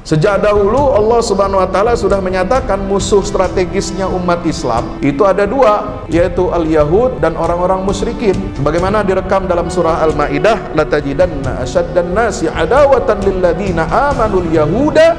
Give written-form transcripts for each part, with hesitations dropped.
Sejak dahulu Allah Subhanahu wa taala sudah menyatakan musuh strategisnya umat Islam itu ada dua, yaitu al-Yahud dan orang-orang musyrikin. Sebagaimana direkam dalam surah Al-Maidah, latajidanna asyaddan nasi adawatan lil ladzina amanu al-yahuda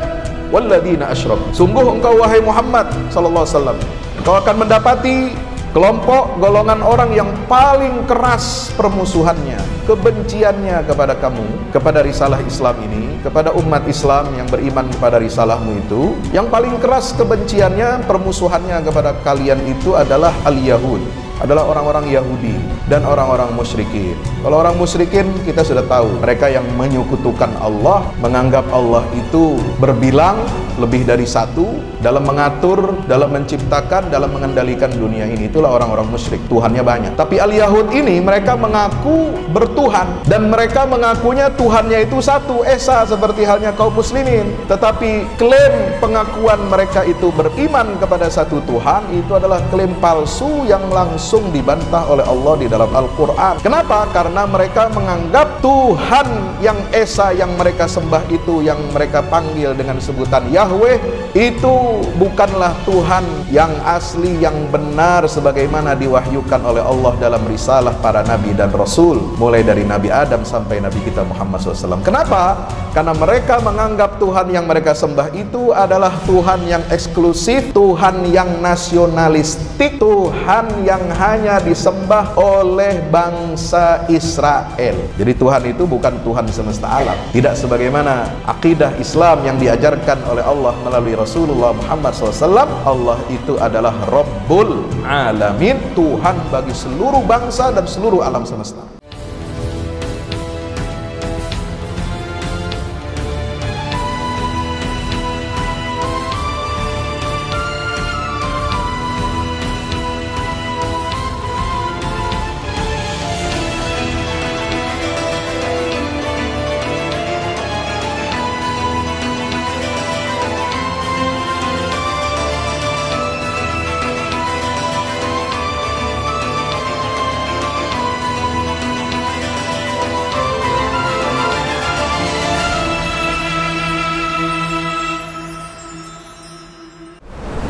wal ladzina asyraku. Sungguh engkau wahai Muhammad sallallahu alaihi wasallam, engkau akan mendapati kelompok golongan orang yang paling keras permusuhannya, kebenciannya kepada kamu, kepada risalah Islam ini, kepada umat Islam yang beriman kepada risalahmu itu. Yang paling keras kebenciannya, permusuhannya kepada kalian itu adalah al-Yahud, adalah orang-orang Yahudi dan orang-orang musyrikin. Kalau orang musyrikin kita sudah tahu, mereka yang menyekutukan Allah, menganggap Allah itu berbilang lebih dari satu, dalam mengatur, dalam menciptakan, dalam mengendalikan dunia ini. Itulah orang-orang musyrik, Tuhannya banyak. Tapi al-Yahud ini mereka mengaku bertuhan, dan mereka mengakunya Tuhannya itu satu, esa, seperti halnya kaum muslimin. Tetapi klaim pengakuan mereka itu beriman kepada satu Tuhan, itu adalah klaim palsu yang langsung dibantah oleh Allah di dalam Al-Quran. Kenapa? Karena mereka menganggap Tuhan yang esa, yang mereka sembah itu, yang mereka panggil dengan sebutan Yahweh, itu bukanlah Tuhan yang asli, yang benar sebagaimana diwahyukan oleh Allah dalam risalah para nabi dan rasul, mulai dari Nabi Adam sampai Nabi kita Muhammad SAW. Kenapa? Karena mereka menganggap Tuhan yang mereka sembah itu adalah Tuhan yang eksklusif, Tuhan yang nasionalistik, Tuhan yang hanya disembah oleh bangsa Israel. Jadi Tuhan itu bukan Tuhan semesta alam, tidak sebagaimana akidah Islam yang diajarkan oleh Allah melalui Rasulullah Muhammad SAW. Allah itu adalah Rabbul Alamin, Tuhan bagi seluruh bangsa dan seluruh alam semesta.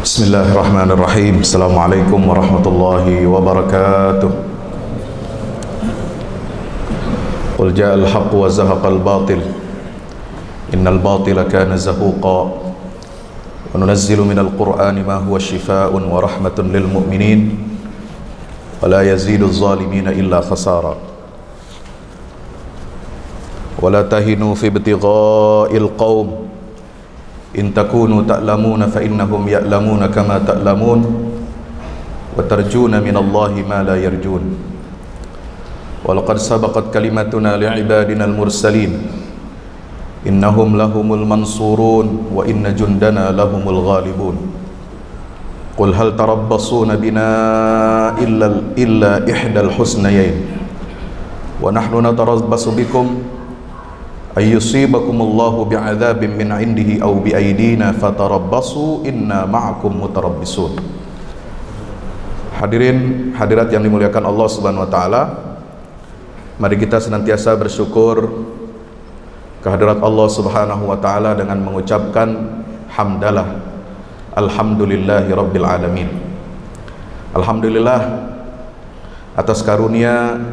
Bismillahirrahmanirrahim. Assalamualaikum warahmatullahi wabarakatuh. Qul ja'al haqq wa zahaqal batil innal batila kana zahuqa wa nunazzilu minal qur'ani ma huwa shifaa'un wa rahmatun lil mu'minin wa la yazidu adh-dhalimina illa khasara wa la tahinu fi ibtigha'il qaum in takunu ta'lamuna fa innahum ya'lamuna kama ta'lamun wa tarjuna minallahi ma la yarjun wa laqad sabaqat kalimatuna li'ibadina al-mursalin innahum lahumul mansurun wa inna jundana lahumul ghalibun. Qul hal tarabbasuna bina illa ihdal husnayain wa nahnu natarabbasu bikum ayyusibakumullahu bi'adzabin min 'indihi aw bi'aydina fatarabbasu inna ma'akum mutarabbisun. Hadirin hadirat yang dimuliakan Allah Subhanahu wa taala, mari kita senantiasa bersyukur kehadirat Allah Subhanahu wa taala dengan mengucapkan hamdalah, alhamdulillahi rabbil alamin. Alhamdulillah atas karunia,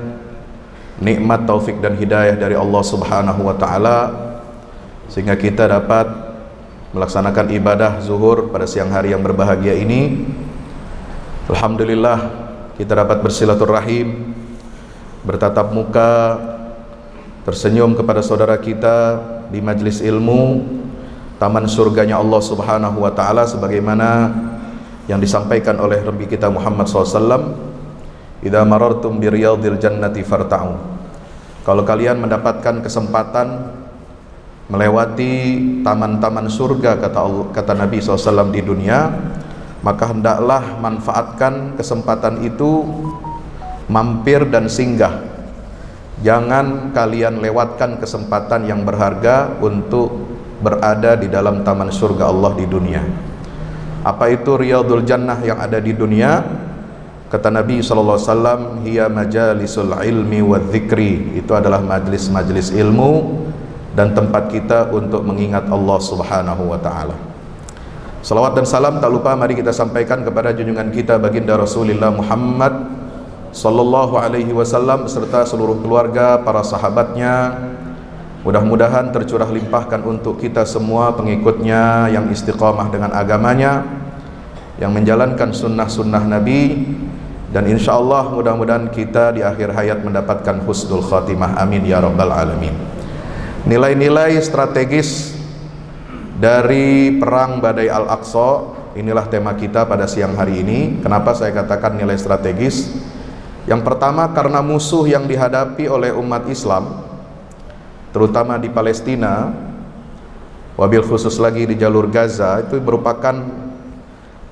nikmat, taufik dan hidayah dari Allah Subhanahu wa taala sehingga kita dapat melaksanakan ibadah zuhur pada siang hari yang berbahagia ini. Alhamdulillah kita dapat bersilaturahim, bertatap muka, tersenyum kepada saudara kita di majelis ilmu taman surganya Allah Subhanahu wa taala sebagaimana yang disampaikan oleh Nabi kita Muhammad SAW, idza marartum bi riyadil jannati farta'u. Kalau kalian mendapatkan kesempatan melewati taman-taman surga, kata Nabi SAW di dunia, maka hendaklah manfaatkan kesempatan itu, mampir dan singgah. Jangan kalian lewatkan kesempatan yang berharga untuk berada di dalam taman surga Allah di dunia. Apa itu riyadul jannah yang ada di dunia? Kata Nabi SAW, hiya majalisul ilmi wa dzikri. Itu adalah majlis-majlis ilmu dan tempat kita untuk mengingat Allah Subhanahu wa taala. Salawat dan salam tak lupa mari kita sampaikan kepada junjungan kita baginda Rasulullah Muhammad sallallahu alaihi wasallam beserta seluruh keluarga, para sahabatnya. Mudah-mudahan tercurah limpahkan untuk kita semua pengikutnya yang istiqamah dengan agamanya, yang menjalankan sunnah-sunnah Nabi, dan insya Allah mudah-mudahan kita di akhir hayat mendapatkan husnul khatimah. Amin ya rabbal alamin. Nilai-nilai strategis dari perang Badai Al-Aqsa, inilah tema kita pada siang hari ini. Kenapa saya katakan nilai strategis? Yang pertama, karena musuh yang dihadapi oleh umat Islam, terutama di Palestina, wabil khusus lagi di jalur Gaza, itu merupakan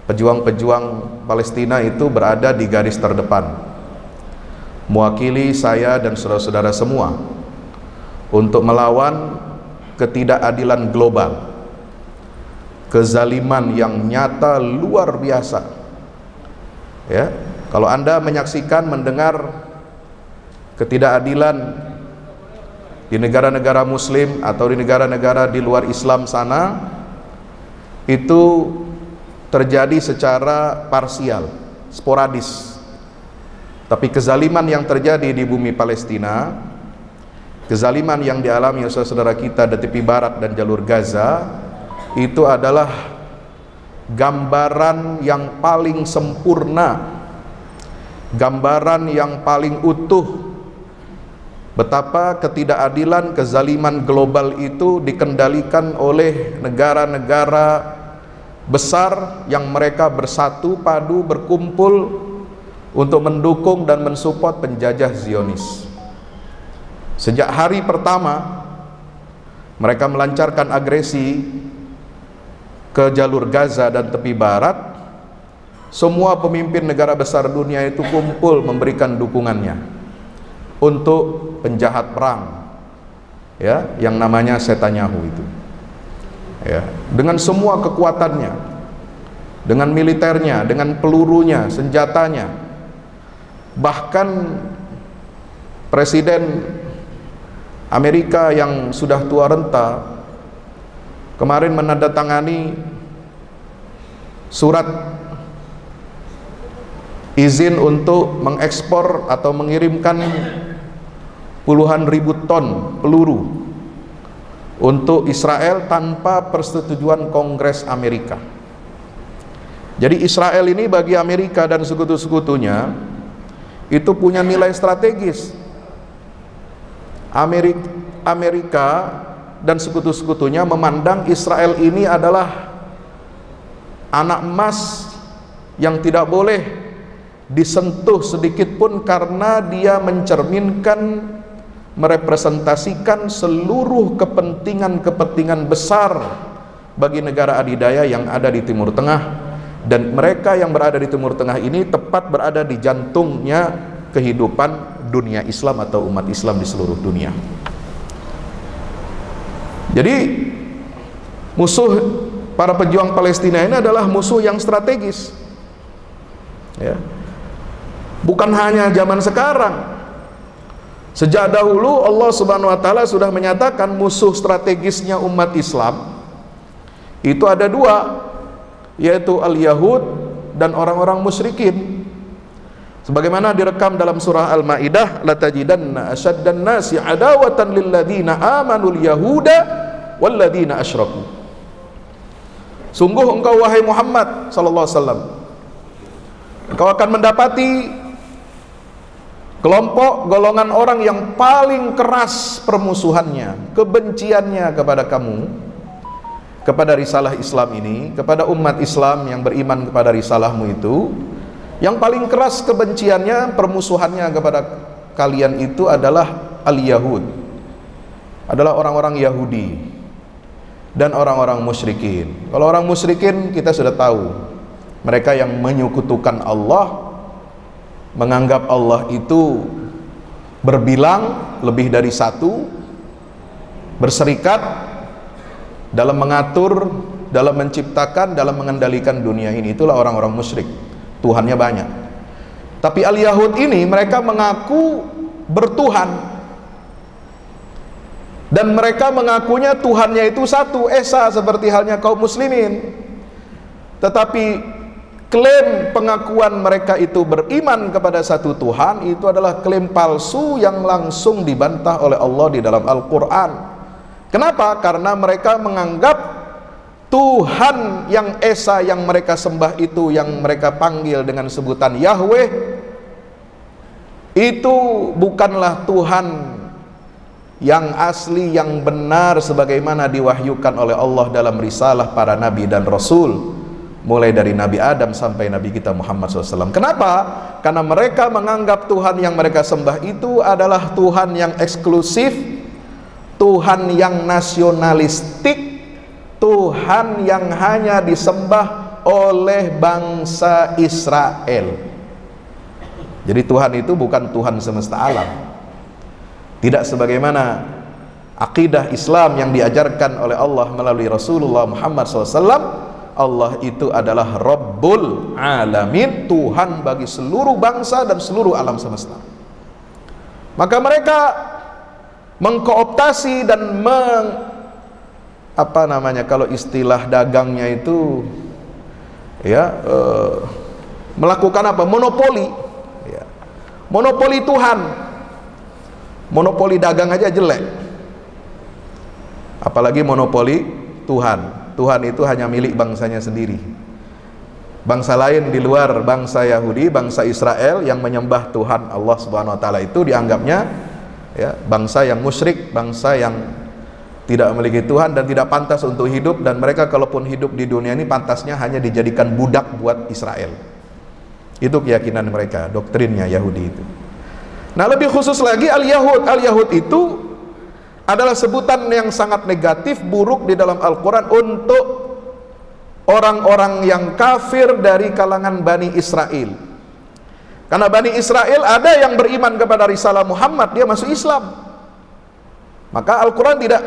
pejuang-pejuang Palestina itu berada di garis terdepan, mewakili saya dan saudara-saudara semua untuk melawan ketidakadilan global, kezaliman yang nyata luar biasa. Ya, kalau Anda menyaksikan, mendengar ketidakadilan di negara-negara muslim atau di negara-negara di luar Islam sana, itu terjadi secara parsial, sporadis. Tapi kezaliman yang terjadi di bumi Palestina, kezaliman yang dialami oleh saudara kita di tepi barat dan jalur Gaza, itu adalah gambaran yang paling sempurna, gambaran yang paling utuh betapa ketidakadilan, kezaliman global itu dikendalikan oleh negara-negara besar yang mereka bersatu padu, berkumpul untuk mendukung dan mensupport penjajah Zionis. Sejak hari pertama mereka melancarkan agresi ke jalur Gaza dan tepi barat, semua pemimpin negara besar dunia itu kumpul memberikan dukungannya untuk penjahat perang, ya, yang namanya Netanyahu itu, ya, dengan semua kekuatannya, dengan militernya, dengan pelurunya, senjatanya. Bahkan Presiden Amerika yang sudah tua renta kemarin menandatangani surat izin untuk mengekspor atau mengirimkan puluhan ribu ton peluru untuk Israel tanpa persetujuan Kongres Amerika. Jadi Israel ini bagi Amerika dan sekutu-sekutunya itu punya nilai strategis. Amerika dan sekutu-sekutunya memandang Israel ini adalah anak emas yang tidak boleh disentuh sedikit pun, karena dia mencerminkan, merepresentasikan seluruh kepentingan-kepentingan besar bagi negara adidaya yang ada di Timur Tengah, dan mereka yang berada di Timur Tengah ini tepat berada di jantungnya kehidupan dunia Islam atau umat Islam di seluruh dunia. Jadi musuh para pejuang Palestina ini adalah musuh yang strategis, ya. Bukan hanya zaman sekarang. Sejak dahulu Allah Subhanahu wa taala sudah menyatakan musuh strategisnya umat Islam itu ada dua, yaitu al-Yahud dan orang-orang musyrikin. Sebagaimana direkam dalam surah Al-Maidah, latajidanna asyaddan nasi adawatan lil ladzina amanul yahuda wal ladzina asyraku. Sungguh engkau wahai Muhammad sallallahu alaihi wasallam, engkau akan mendapati kelompok golongan orang yang paling keras permusuhannya, kebenciannya kepada kamu, kepada risalah Islam ini, kepada umat Islam yang beriman kepada risalahmu itu. Yang paling keras kebenciannya, permusuhannya kepada kalian itu adalah al-Yahud, adalah orang-orang Yahudi dan orang-orang musyrikin. Kalau orang musyrikin kita sudah tahu, mereka yang menyekutukan Allah, menganggap Allah itu berbilang lebih dari satu, berserikat dalam mengatur, dalam menciptakan, dalam mengendalikan dunia ini. Itulah orang-orang musyrik, Tuhannya banyak. Tapi al-Yahud ini mereka mengaku bertuhan. dan mereka mengakunya Tuhannya itu satu, esa, seperti halnya kaum muslimin. Tetapi klaim pengakuan mereka itu beriman kepada satu Tuhan itu adalah klaim palsu yang langsung dibantah oleh Allah di dalam Al-Quran. Kenapa? Karena mereka menganggap Tuhan yang esa yang mereka sembah itu, yang mereka panggil dengan sebutan Yahweh, itu bukanlah Tuhan yang asli, yang benar sebagaimana diwahyukan oleh Allah dalam risalah para nabi dan rasul, mulai dari Nabi Adam sampai Nabi kita Muhammad SAW. Kenapa? Karena mereka menganggap Tuhan yang mereka sembah itu adalah Tuhan yang eksklusif, Tuhan yang nasionalistik, Tuhan yang hanya disembah oleh bangsa Israel. Jadi Tuhan itu bukan Tuhan semesta alam. Tidak sebagaimana akidah Islam yang diajarkan oleh Allah melalui Rasulullah Muhammad SAW. Allah itu adalah Rabbul Alamin, Tuhan bagi seluruh bangsa dan seluruh alam semesta. Maka mereka mengkooptasi dan kalau istilah dagangnya itu melakukan apa? Monopoli, monopoli Tuhan. Monopoli dagang aja jelek, apalagi monopoli Tuhan. Tuhan itu hanya milik bangsanya sendiri. Bangsa lain di luar bangsa Yahudi, bangsa Israel yang menyembah Tuhan Allah Subhanahu wa taala itu dianggapnya bangsa yang musyrik, bangsa yang tidak memiliki Tuhan dan tidak pantas untuk hidup, dan mereka kalaupun hidup di dunia ini pantasnya hanya dijadikan budak buat Israel. Itu keyakinan mereka, doktrinnya Yahudi itu. Nah, lebih khusus lagi Al-Yahud itu adalah sebutan yang sangat negatif, buruk di dalam Al-Quran untuk orang-orang yang kafir dari kalangan Bani Israel. Karena Bani Israel ada yang beriman kepada risalah Muhammad, dia masuk Islam. Maka Al-Quran tidak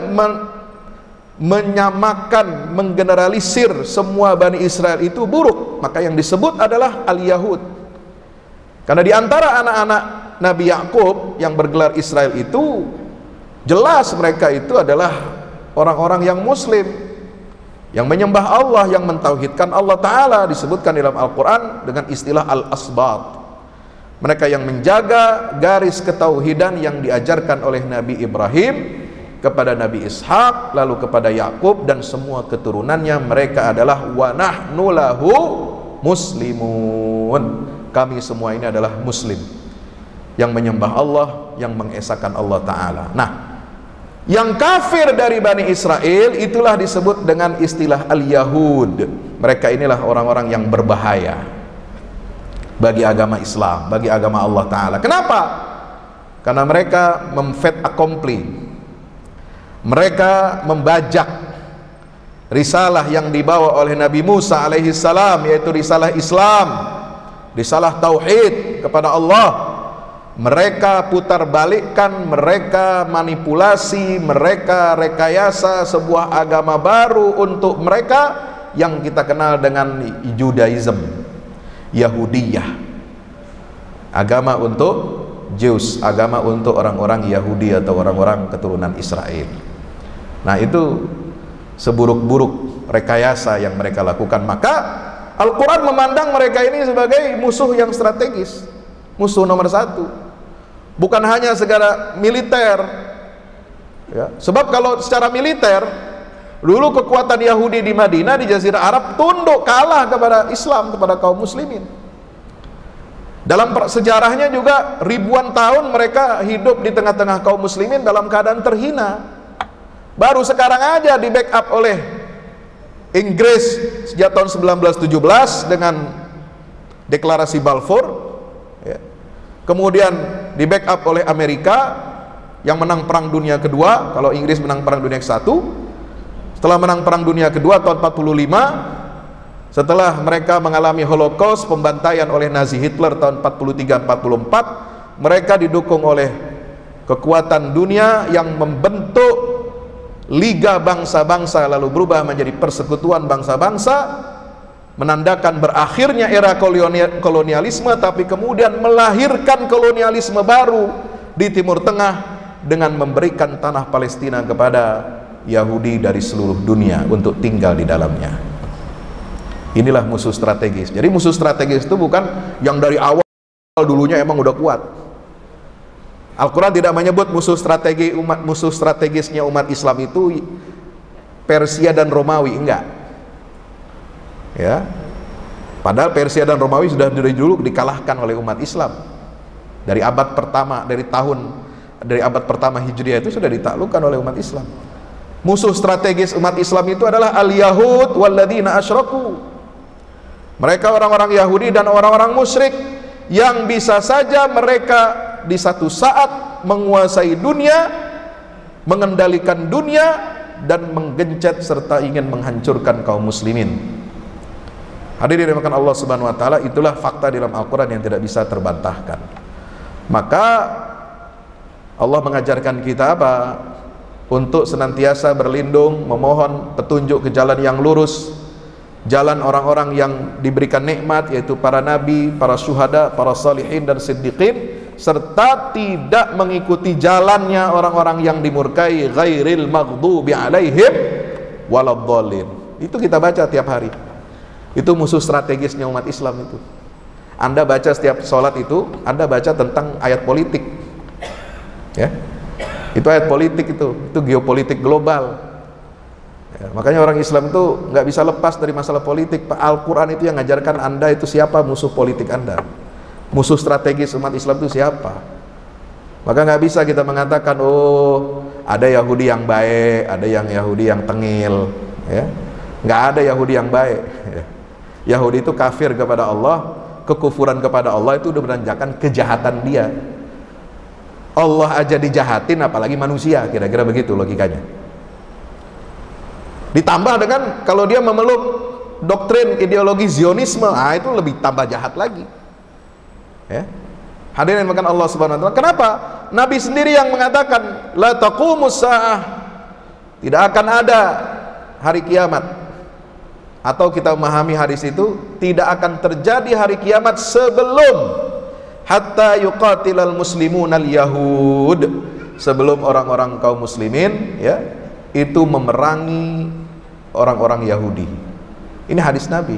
menyamakan, menggeneralisir semua Bani Israel itu buruk. Maka yang disebut adalah Al-Yahud. Karena di antara anak-anak Nabi Yakub yang bergelar Israel itu, jelas mereka itu adalah orang-orang yang muslim, yang menyembah Allah, yang mentauhidkan Allah Ta'ala. Disebutkan dalam Al-Quran dengan istilah Al-Asbat. Mereka yang menjaga garis ketauhidan yang diajarkan oleh Nabi Ibrahim kepada Nabi Ishak, lalu kepada Yakub dan semua keturunannya. Mereka adalah wa nahnu lahu muslimun. Kami semua ini adalah muslim, yang menyembah Allah, yang mengesahkan Allah Ta'ala. Nah, yang kafir dari Bani Israel itulah disebut dengan istilah Al-Yahud. Mereka inilah orang-orang yang berbahaya bagi agama Islam, bagi agama Allah Ta'ala. Kenapa? Karena mereka memfait accompli, mereka membajak risalah yang dibawa oleh Nabi Musa alaihi salam, yaitu risalah Islam, risalah tauhid kepada Allah. Mereka putar balikkan, mereka manipulasi, mereka rekayasa sebuah agama baru untuk mereka yang kita kenal dengan Judaism, Yahudiyah, agama untuk Jews, agama untuk orang-orang Yahudi atau orang-orang keturunan Israel. Nah, itu seburuk-buruk rekayasa yang mereka lakukan. Maka Al-Quran memandang mereka ini sebagai musuh yang strategis, musuh nomor satu, bukan hanya secara militer sebab kalau secara militer dulu kekuatan Yahudi di Madinah, di Jazirah Arab, tunduk kalah kepada Islam, kepada kaum muslimin. Dalam sejarahnya juga ribuan tahun mereka hidup di tengah-tengah kaum muslimin dalam keadaan terhina. Baru sekarang aja di backup oleh Inggris sejak tahun 1917 dengan deklarasi Balfour, kemudian di backup oleh Amerika yang menang perang dunia kedua. Kalau Inggris menang perang dunia ke-1, setelah menang perang dunia kedua tahun 45, setelah mereka mengalami Holocaust, pembantaian oleh Nazi Hitler tahun 43-44, mereka didukung oleh kekuatan dunia yang membentuk Liga Bangsa-Bangsa, lalu berubah menjadi Persekutuan Bangsa-Bangsa, menandakan berakhirnya era kolonialisme, tapi kemudian melahirkan kolonialisme baru di Timur Tengah dengan memberikan tanah Palestina kepada Yahudi dari seluruh dunia untuk tinggal di dalamnya. Inilah musuh strategis. Jadi musuh strategis itu bukan yang dari awal dulunya emang udah kuat. Al-Quran tidak menyebut musuh strategisnya umat Islam itu Persia dan Romawi, enggak. Ya. Padahal Persia dan Romawi sudah dari dulu dikalahkan oleh umat Islam. Dari abad pertama, dari abad pertama Hijriah itu sudah ditaklukkan oleh umat Islam. Musuh strategis umat Islam itu adalah al-Yahud walladzina asyraku. Mereka orang-orang Yahudi dan orang-orang musyrik yang bisa saja mereka di satu saat menguasai dunia, mengendalikan dunia, dan menggencet serta ingin menghancurkan kaum muslimin. Hadirin dimuliakan Allah Subhanahu wa taala, itulah fakta dalam Al-Qur'an yang tidak bisa terbantahkan. Maka Allah mengajarkan kita apa? Untuk senantiasa berlindung, memohon petunjuk ke jalan yang lurus, jalan orang-orang yang diberikan nikmat, yaitu para nabi, para syuhada, para salihin dan siddiqin, serta tidak mengikuti jalannya orang-orang yang dimurkai, ghairil maghdubi alaihim waladhdallin. Itu kita baca tiap hari. Itu musuh strategisnya umat Islam itu. Anda baca setiap sholat itu, Anda baca tentang ayat politik, ya. Itu ayat politik itu geopolitik global. Ya, makanya orang Islam itu nggak bisa lepas dari masalah politik. Al-Quran itu yang ngajarkan Anda itu siapa musuh politik Anda, musuh strategis umat Islam itu siapa. Maka nggak bisa kita mengatakan, oh ada Yahudi yang baik, ada yang Yahudi yang tengil, ya. Nggak ada Yahudi yang baik. Ya. Yahudi itu kafir kepada Allah, kekufuran kepada Allah itu udah menandakan kejahatan dia. Allah aja dijahatin, apalagi manusia, kira-kira begitu logikanya. Ditambah dengan kalau dia memeluk doktrin ideologi Zionisme, itu lebih tambah jahat lagi. Ya. Hadirin makan Allah Subhanahu wa taala. Kenapa? Nabi sendiri yang mengatakan la taqumus saah, tidak akan ada hari kiamat. Atau kita memahami hadis itu, tidak akan terjadi hari kiamat sebelum hatta yuqatilal muslimun al-yahud, sebelum orang-orang kaum muslimin, ya, itu memerangi orang-orang Yahudi. Ini hadis Nabi,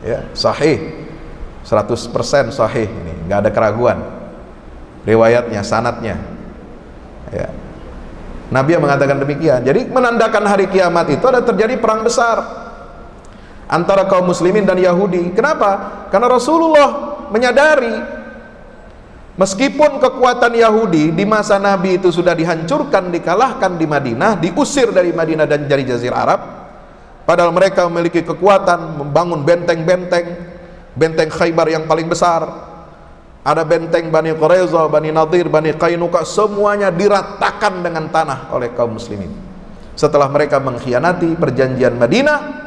ya, sahih, 100% sahih, ini nggak ada keraguan riwayatnya, sanadnya, ya. Nabi yang mengatakan demikian. Jadi menandakan hari kiamat itu ada terjadi perang besar antara kaum muslimin dan Yahudi. Kenapa? Karena Rasulullah menyadari meskipun kekuatan Yahudi di masa Nabi itu sudah dihancurkan, dikalahkan di Madinah, diusir dari Madinah dan dari Jazirah Arab, padahal mereka memiliki kekuatan membangun benteng-benteng, benteng Khaybar yang paling besar, ada benteng Bani Quraiza, Bani Nadir, Bani Qainuqa, semuanya diratakan dengan tanah oleh kaum muslimin. Setelah mereka mengkhianati perjanjian Madinah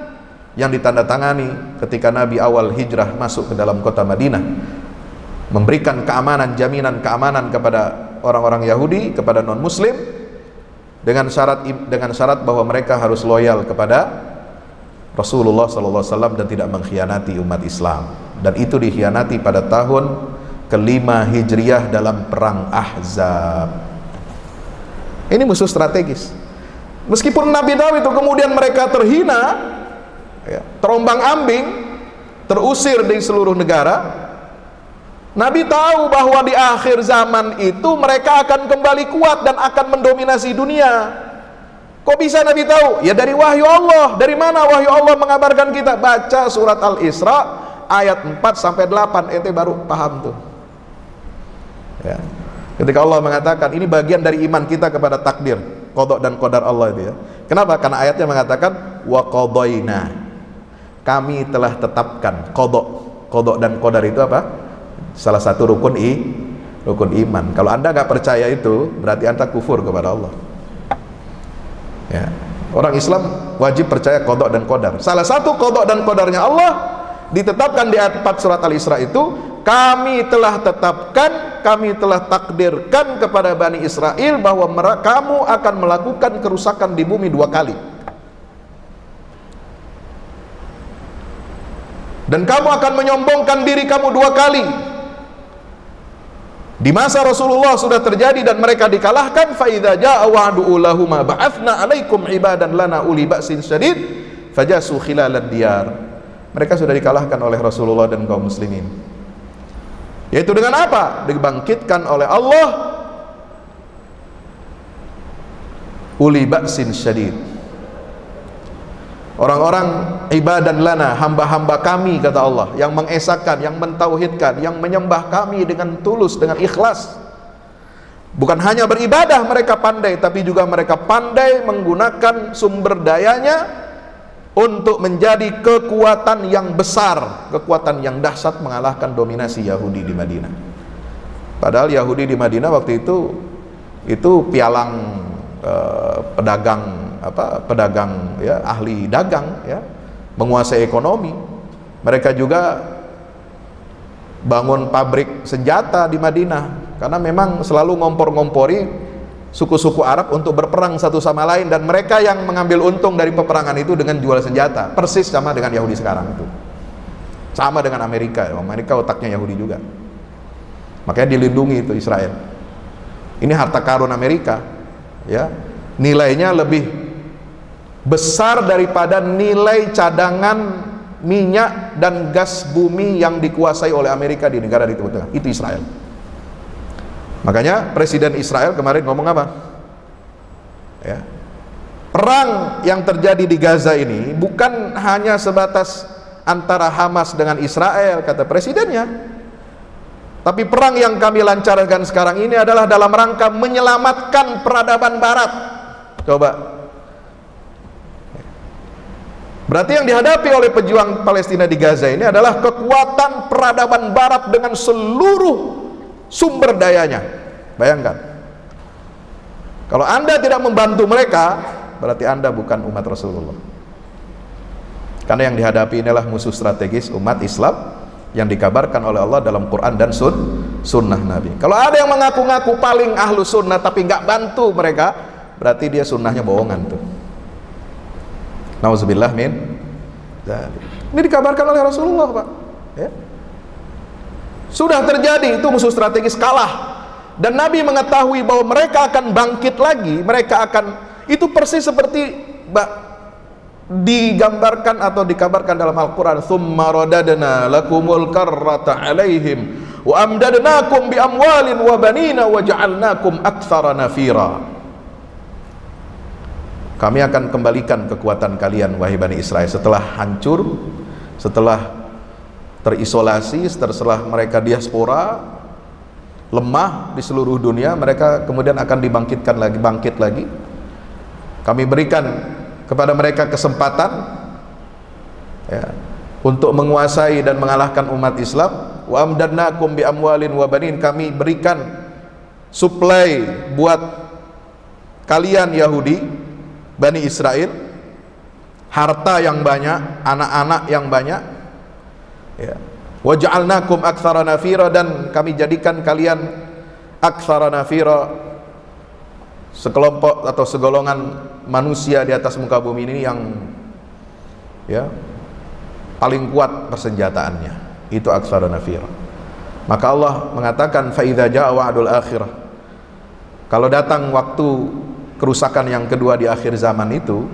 yang ditandatangani ketika Nabi awal hijrah masuk ke dalam kota Madinah, memberikan keamanan, jaminan keamanan kepada orang-orang Yahudi, kepada non-Muslim, dengan syarat bahwa mereka harus loyal kepada Rasulullah SAW dan tidak mengkhianati umat Islam. Dan itu dikhianati pada tahun ke-5 Hijriah dalam perang Ahzab. Ini musuh strategis. Meskipun Nabi tahu itu, kemudian mereka terhina, ya, terombang-ambing, terusir di seluruh negara. Nabi tahu bahwa di akhir zaman itu mereka akan kembali kuat dan akan mendominasi dunia. Kok bisa Nabi tahu? Ya dari wahyu Allah. Dari mana wahyu Allah mengabarkan kita? Baca surat Al-Isra ayat 4-8, ente baru paham tuh. Ya. Ketika Allah mengatakan ini bagian dari iman kita kepada takdir, qada dan qadar Allah itu, ya. Kenapa? Karena ayatnya mengatakan wa qadaina, kami telah tetapkan. Qada dan qadar itu apa? Salah satu rukun iman. Kalau Anda nggak percaya itu, berarti Anda kufur kepada Allah. Ya. Orang Islam wajib percaya qada dan qadar. Salah satu qada dan qadarnya Allah ditetapkan di ayat 4 surat Al-Isra itu, kami telah tetapkan, kami telah takdirkan kepada Bani Israel bahwa kamu akan melakukan kerusakan di bumi 2 kali. Dan kamu akan menyombongkan diri kamu 2 kali. Di masa Rasulullah sudah terjadi dan mereka dikalahkan. Fa idza jaa wa'du ulahuma ba'athna 'alaikum ibadan lana uli ba'sin syadid fajasu khilalad diyar. Mereka sudah dikalahkan oleh Rasulullah dan kaum muslimin. Yaitu dengan apa? Dibangkitkan oleh Allah uli ba'sin syadid. Orang-orang ibadan lana, hamba-hamba kami, kata Allah, yang mengesahkan, yang mentauhidkan, yang menyembah kami dengan tulus, dengan ikhlas. Bukan hanya beribadah mereka pandai, tapi juga mereka pandai menggunakan sumber dayanya untuk menjadi kekuatan yang besar, kekuatan yang dahsyat mengalahkan dominasi Yahudi di Madinah. Padahal Yahudi di Madinah waktu itu pialang pedagang ya, ahli dagang ya, menguasai ekonomi. Mereka juga bangun pabrik senjata di Madinah karena memang selalu ngompor-ngompori suku-suku Arab untuk berperang satu sama lain, dan mereka yang mengambil untung dari peperangan itu dengan jual senjata. Persis sama dengan Yahudi sekarang itu. Sama dengan Amerika. Amerika otaknya Yahudi juga. Makanya dilindungi itu Israel. Ini harta karun Amerika ya, nilainya lebih besar daripada nilai cadangan minyak dan gas bumi yang dikuasai oleh Amerika di negara di Timur Tengah. Itu Israel. Makanya Presiden Israel kemarin ngomong apa? Ya. Perang yang terjadi di Gaza ini bukan hanya sebatas antara Hamas dengan Israel, kata presidennya. Tapi perang yang kami lancarkan sekarang ini adalah dalam rangka menyelamatkan peradaban barat. Coba. Berarti yang dihadapi oleh pejuang Palestina di Gaza ini adalah kekuatan peradaban barat dengan seluruh sumber dayanya. Bayangkan. Kalau Anda tidak membantu mereka, berarti Anda bukan umat Rasulullah. Karena yang dihadapi inilah musuh strategis umat Islam yang dikabarkan oleh Allah dalam Quran dan sunnah Nabi. Kalau ada yang mengaku-ngaku paling ahlu sunnah tapi nggak bantu mereka, berarti dia sunnahnya bohongan tuh. Nauzubillah min. Ini dikabarkan oleh Rasulullah, Pak. Ya. Sudah terjadi, itu musuh strategis kalah. Dan Nabi mengetahui bahwa mereka akan bangkit lagi, mereka akan, itu persis seperti digambarkan atau dikabarkan dalam Al-Quran, "Tsumma radadna lakumul karrata 'alaihim wa amdadnakum bi amwalin wa banina wa ja'alnakum aktsara nafira." Kami akan kembalikan kekuatan kalian, wahai Bani Israel, setelah hancur, setelah terisolasi, setelah mereka diaspora, lemah di seluruh dunia, mereka kemudian akan dibangkitkan lagi, bangkit lagi. Kami berikan kepada mereka kesempatan ya, untuk menguasai dan mengalahkan umat Islam. Wa amdadnakum bi amwalin wa banin, kami berikan suplai buat kalian Yahudi, Bani Israel, harta yang banyak, anak-anak yang banyak ya. Wa ja'alnakum aktsara nafira, dan kami jadikan kalian aktsara nafira, sekelompok atau segolongan manusia di atas muka bumi ini yang ya paling kuat persenjataannya. Itu aktsara nafira. Maka Allah mengatakan fa idza jaa wa'dul akhirah, kalau datang waktu kerusakan yang kedua di akhir zaman itu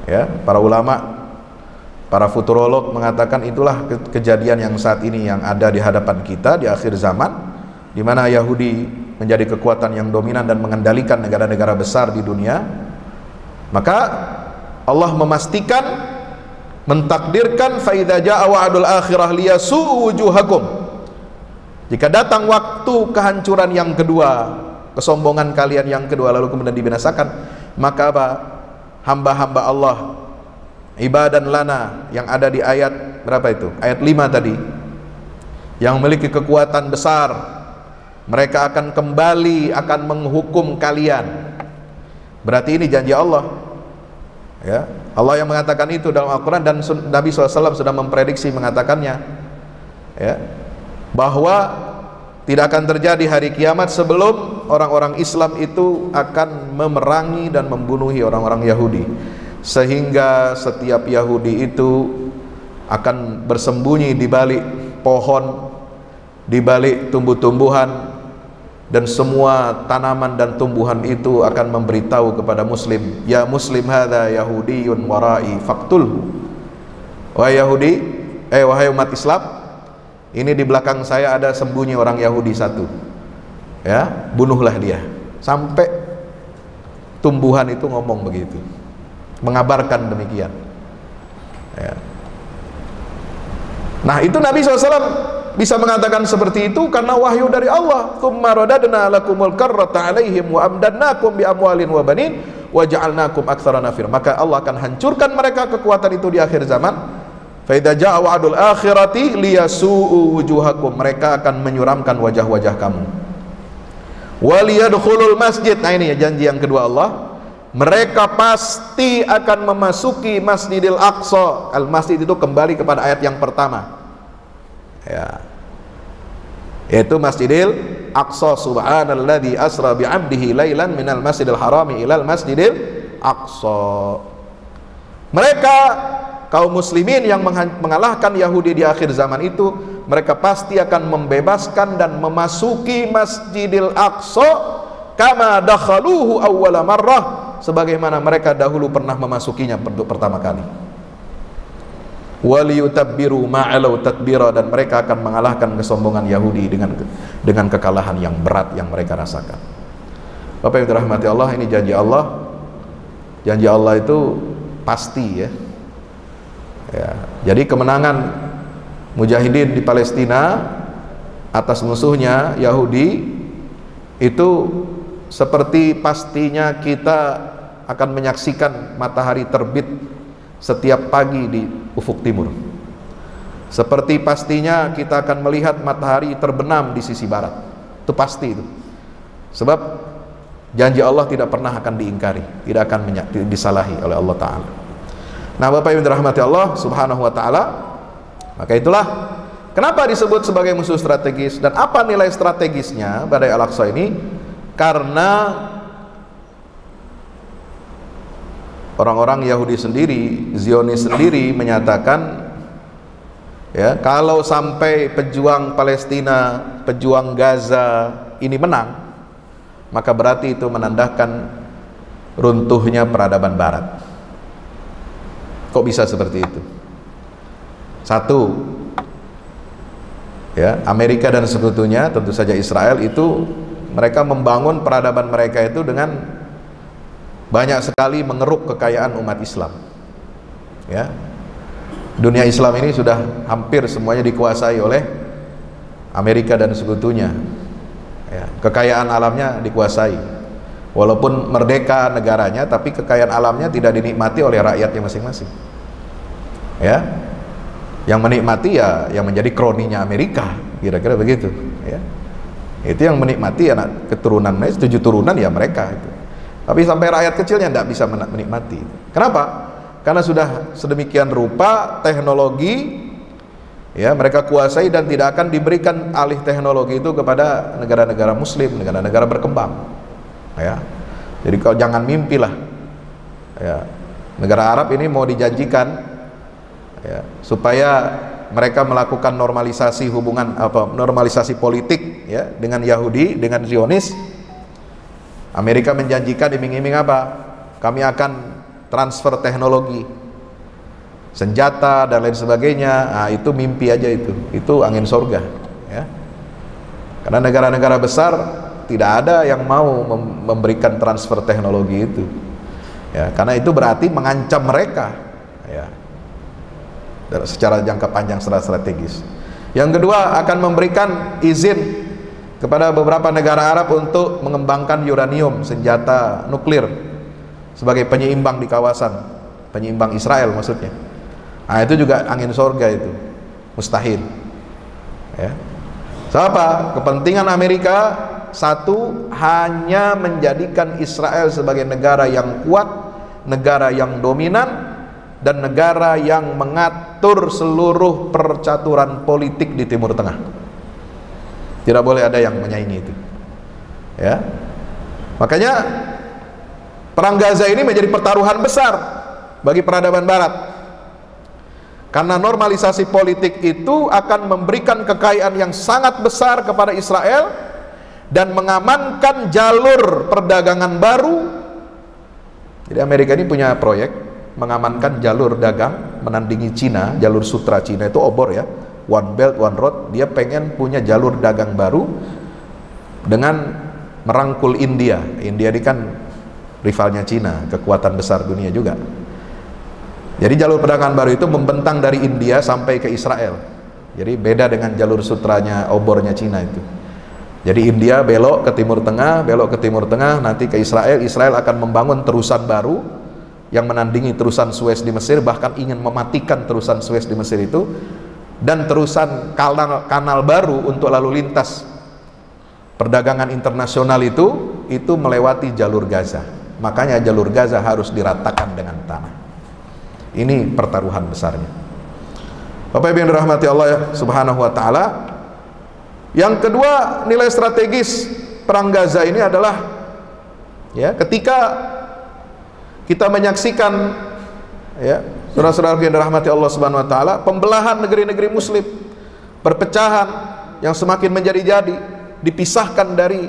ya, para ulama, para futurolog mengatakan itulah kejadian yang saat ini yang ada di hadapan kita di akhir zaman, di mana Yahudi menjadi kekuatan yang dominan dan mengendalikan negara-negara besar di dunia. Maka Allah memastikan, mentakdirkan, fa idza jaa wa'dul akhirah liyasu'u wujuhakum, jika datang waktu kehancuran yang kedua, kesombongan kalian yang kedua, lalu kemudian dibinasakan, maka apa? Hamba-hamba Allah ibadan lana yang ada di ayat berapa itu? Ayat 5 tadi, yang memiliki kekuatan besar, mereka akan kembali, akan menghukum kalian. Berarti ini janji Allah ya. Allah yang mengatakan itu dalam Al-Quran, dan Nabi SAW sudah memprediksi mengatakannya ya, bahwa tidak akan terjadi hari kiamat sebelum orang-orang Islam itu akan memerangi dan membunuhi orang-orang Yahudi, sehingga setiap Yahudi itu akan bersembunyi di balik pohon, di balik tumbuh-tumbuhan, dan semua tanaman dan tumbuhan itu akan memberitahu kepada muslim, ya muslim hadza yahudiyun warai faqtulhu. Wahai Yahudi, wahai umat Islam, ini di belakang saya ada sembunyi orang Yahudi satu, ya, bunuhlah dia. Sampai tumbuhan itu ngomong begitu, mengabarkan demikian, ya. Nah, itu Nabi SAW bisa mengatakan seperti itu karena wahyu dari Allah. Tsumma radadna lakumul karrata 'alaihim wa amdannakum bi amwalin wa banin wa ja'alnakum aktsara nafir. Maka Allah akan hancurkan mereka kekuatan itu di akhir zaman. Fa idza ja'a wa'dul akhirati liyasu'u wujuhakum. Mereka akan menyuramkan wajah-wajah kamu. Wa liyadkhulul masjid. Nah, ini ya janji yang kedua Allah. Mereka pasti akan memasuki Masjidil Aqsa. Al-Masjid itu kembali kepada ayat yang pertama, ya, yaitu Masjidil Aqsa. Subhanalladzi asra bi'abdihi lailan minal masjidil harami ilal masjidil Aqsa. Mereka kaum muslimin yang mengalahkan Yahudi di akhir zaman itu, mereka pasti akan membebaskan dan memasuki Masjidil Aqsa kama dakhaluhu awwala marrah, sebagaimana mereka dahulu pernah memasukinya untuk pertama kali. Waliyutabbiru ma'alau tadbira, dan mereka akan mengalahkan kesombongan Yahudi dengan kekalahan yang berat yang mereka rasakan. Bapak yang dirahmati Allah, ini janji Allah. Janji Allah itu pasti, ya. Jadi kemenangan mujahidin di Palestina atas musuhnya Yahudi itu seperti pastinya kita akan menyaksikan matahari terbit setiap pagi di ufuk timur. Seperti pastinya kita akan melihat matahari terbenam di sisi barat. Itu pasti itu. Sebab janji Allah tidak pernah akan diingkari, tidak akan disalahi oleh Allah Ta'ala. Nah, Bapak Ibu dirahmati Allah Subhanahu wa Ta'ala, maka itulah kenapa disebut sebagai musuh strategis. Dan apa nilai strategisnya Badai Al-Aqsa ini? Karena orang-orang Yahudi sendiri, Zionis sendiri menyatakan, ya, kalau sampai pejuang Palestina, pejuang Gaza ini menang, maka berarti itu menandakan runtuhnya peradaban Barat. Kok bisa seperti itu? Satu, ya, Amerika dan sekutunya, tentu saja Israel, itu mereka membangun peradaban mereka itu dengan banyak sekali mengeruk kekayaan umat Islam, ya. Dunia Islam ini sudah hampir semuanya dikuasai oleh Amerika dan sekutunya, ya. Kekayaan alamnya dikuasai, walaupun merdeka negaranya, tapi kekayaan alamnya tidak dinikmati oleh rakyatnya masing-masing, ya. Yang menikmati ya yang menjadi kroninya Amerika, kira-kira begitu, ya. Itu yang menikmati anak keturunan, 7 turunan ya mereka itu. Tapi sampai rakyat kecilnya tidak bisa menikmati. Kenapa? Karena sudah sedemikian rupa teknologi, ya, mereka kuasai dan tidak akan diberikan alih teknologi itu kepada negara-negara Muslim, negara-negara berkembang, ya. Jadi kalau jangan mimpilah, ya, negara Arab ini mau dijanjikan, ya, supaya mereka melakukan normalisasi hubungan, normalisasi politik, ya, dengan Yahudi, dengan Zionis. Amerika menjanjikan iming-iming apa? Kami akan transfer teknologi, senjata dan lain sebagainya. Nah, itu mimpi aja itu angin surga, ya. Karena negara-negara besar tidak ada yang mau memberikan transfer teknologi itu, ya, karena itu berarti mengancam mereka, ya, secara jangka panjang, secara strategis. Yang kedua, akan memberikan izin kepada beberapa negara Arab untuk mengembangkan uranium, senjata nuklir, sebagai penyeimbang di kawasan, penyeimbang Israel maksudnya. Nah, itu juga angin surga itu, mustahil, ya. Apa? Kepentingan Amerika satu, hanya menjadikan Israel sebagai negara yang kuat, negara yang dominan, dan negara yang mengatur seluruh percaturan politik di Timur Tengah. Tidak boleh ada yang menyaingi itu, ya. Makanya perang Gaza ini menjadi pertaruhan besar bagi peradaban Barat, karena normalisasi politik itu akan memberikan kekayaan yang sangat besar kepada Israel, dan mengamankan jalur perdagangan baru. Jadi Amerika ini punya proyek mengamankan jalur dagang menandingi Cina, jalur sutra Cina itu obor ya, One Belt One Road. Dia pengen punya jalur dagang baru dengan merangkul India. India ini kan rivalnya Cina, kekuatan besar dunia juga. Jadi jalur perdagangan baru itu membentang dari India sampai ke Israel. Jadi beda dengan jalur sutranya, obornya Cina itu. Jadi India belok ke Timur Tengah, belok ke Timur Tengah, nanti ke Israel. Israel akan membangun terusan baru yang menandingi terusan Suez di Mesir, bahkan ingin mematikan terusan Suez di Mesir itu, dan terusan kanal baru untuk lalu lintas perdagangan internasional itu melewati jalur Gaza. Makanya jalur Gaza harus diratakan dengan tanah. Ini pertaruhan besarnya. Bapak Ibu yang dirahmati Allah Subhanahu wa taala. Yang kedua, nilai strategis perang Gaza ini adalah ya, ketika kita menyaksikan ya, saudara-saudara yang dirahmati Allah Subhanahu wa taala, pembelahan negeri-negeri muslim, perpecahan yang semakin menjadi-jadi, dipisahkan dari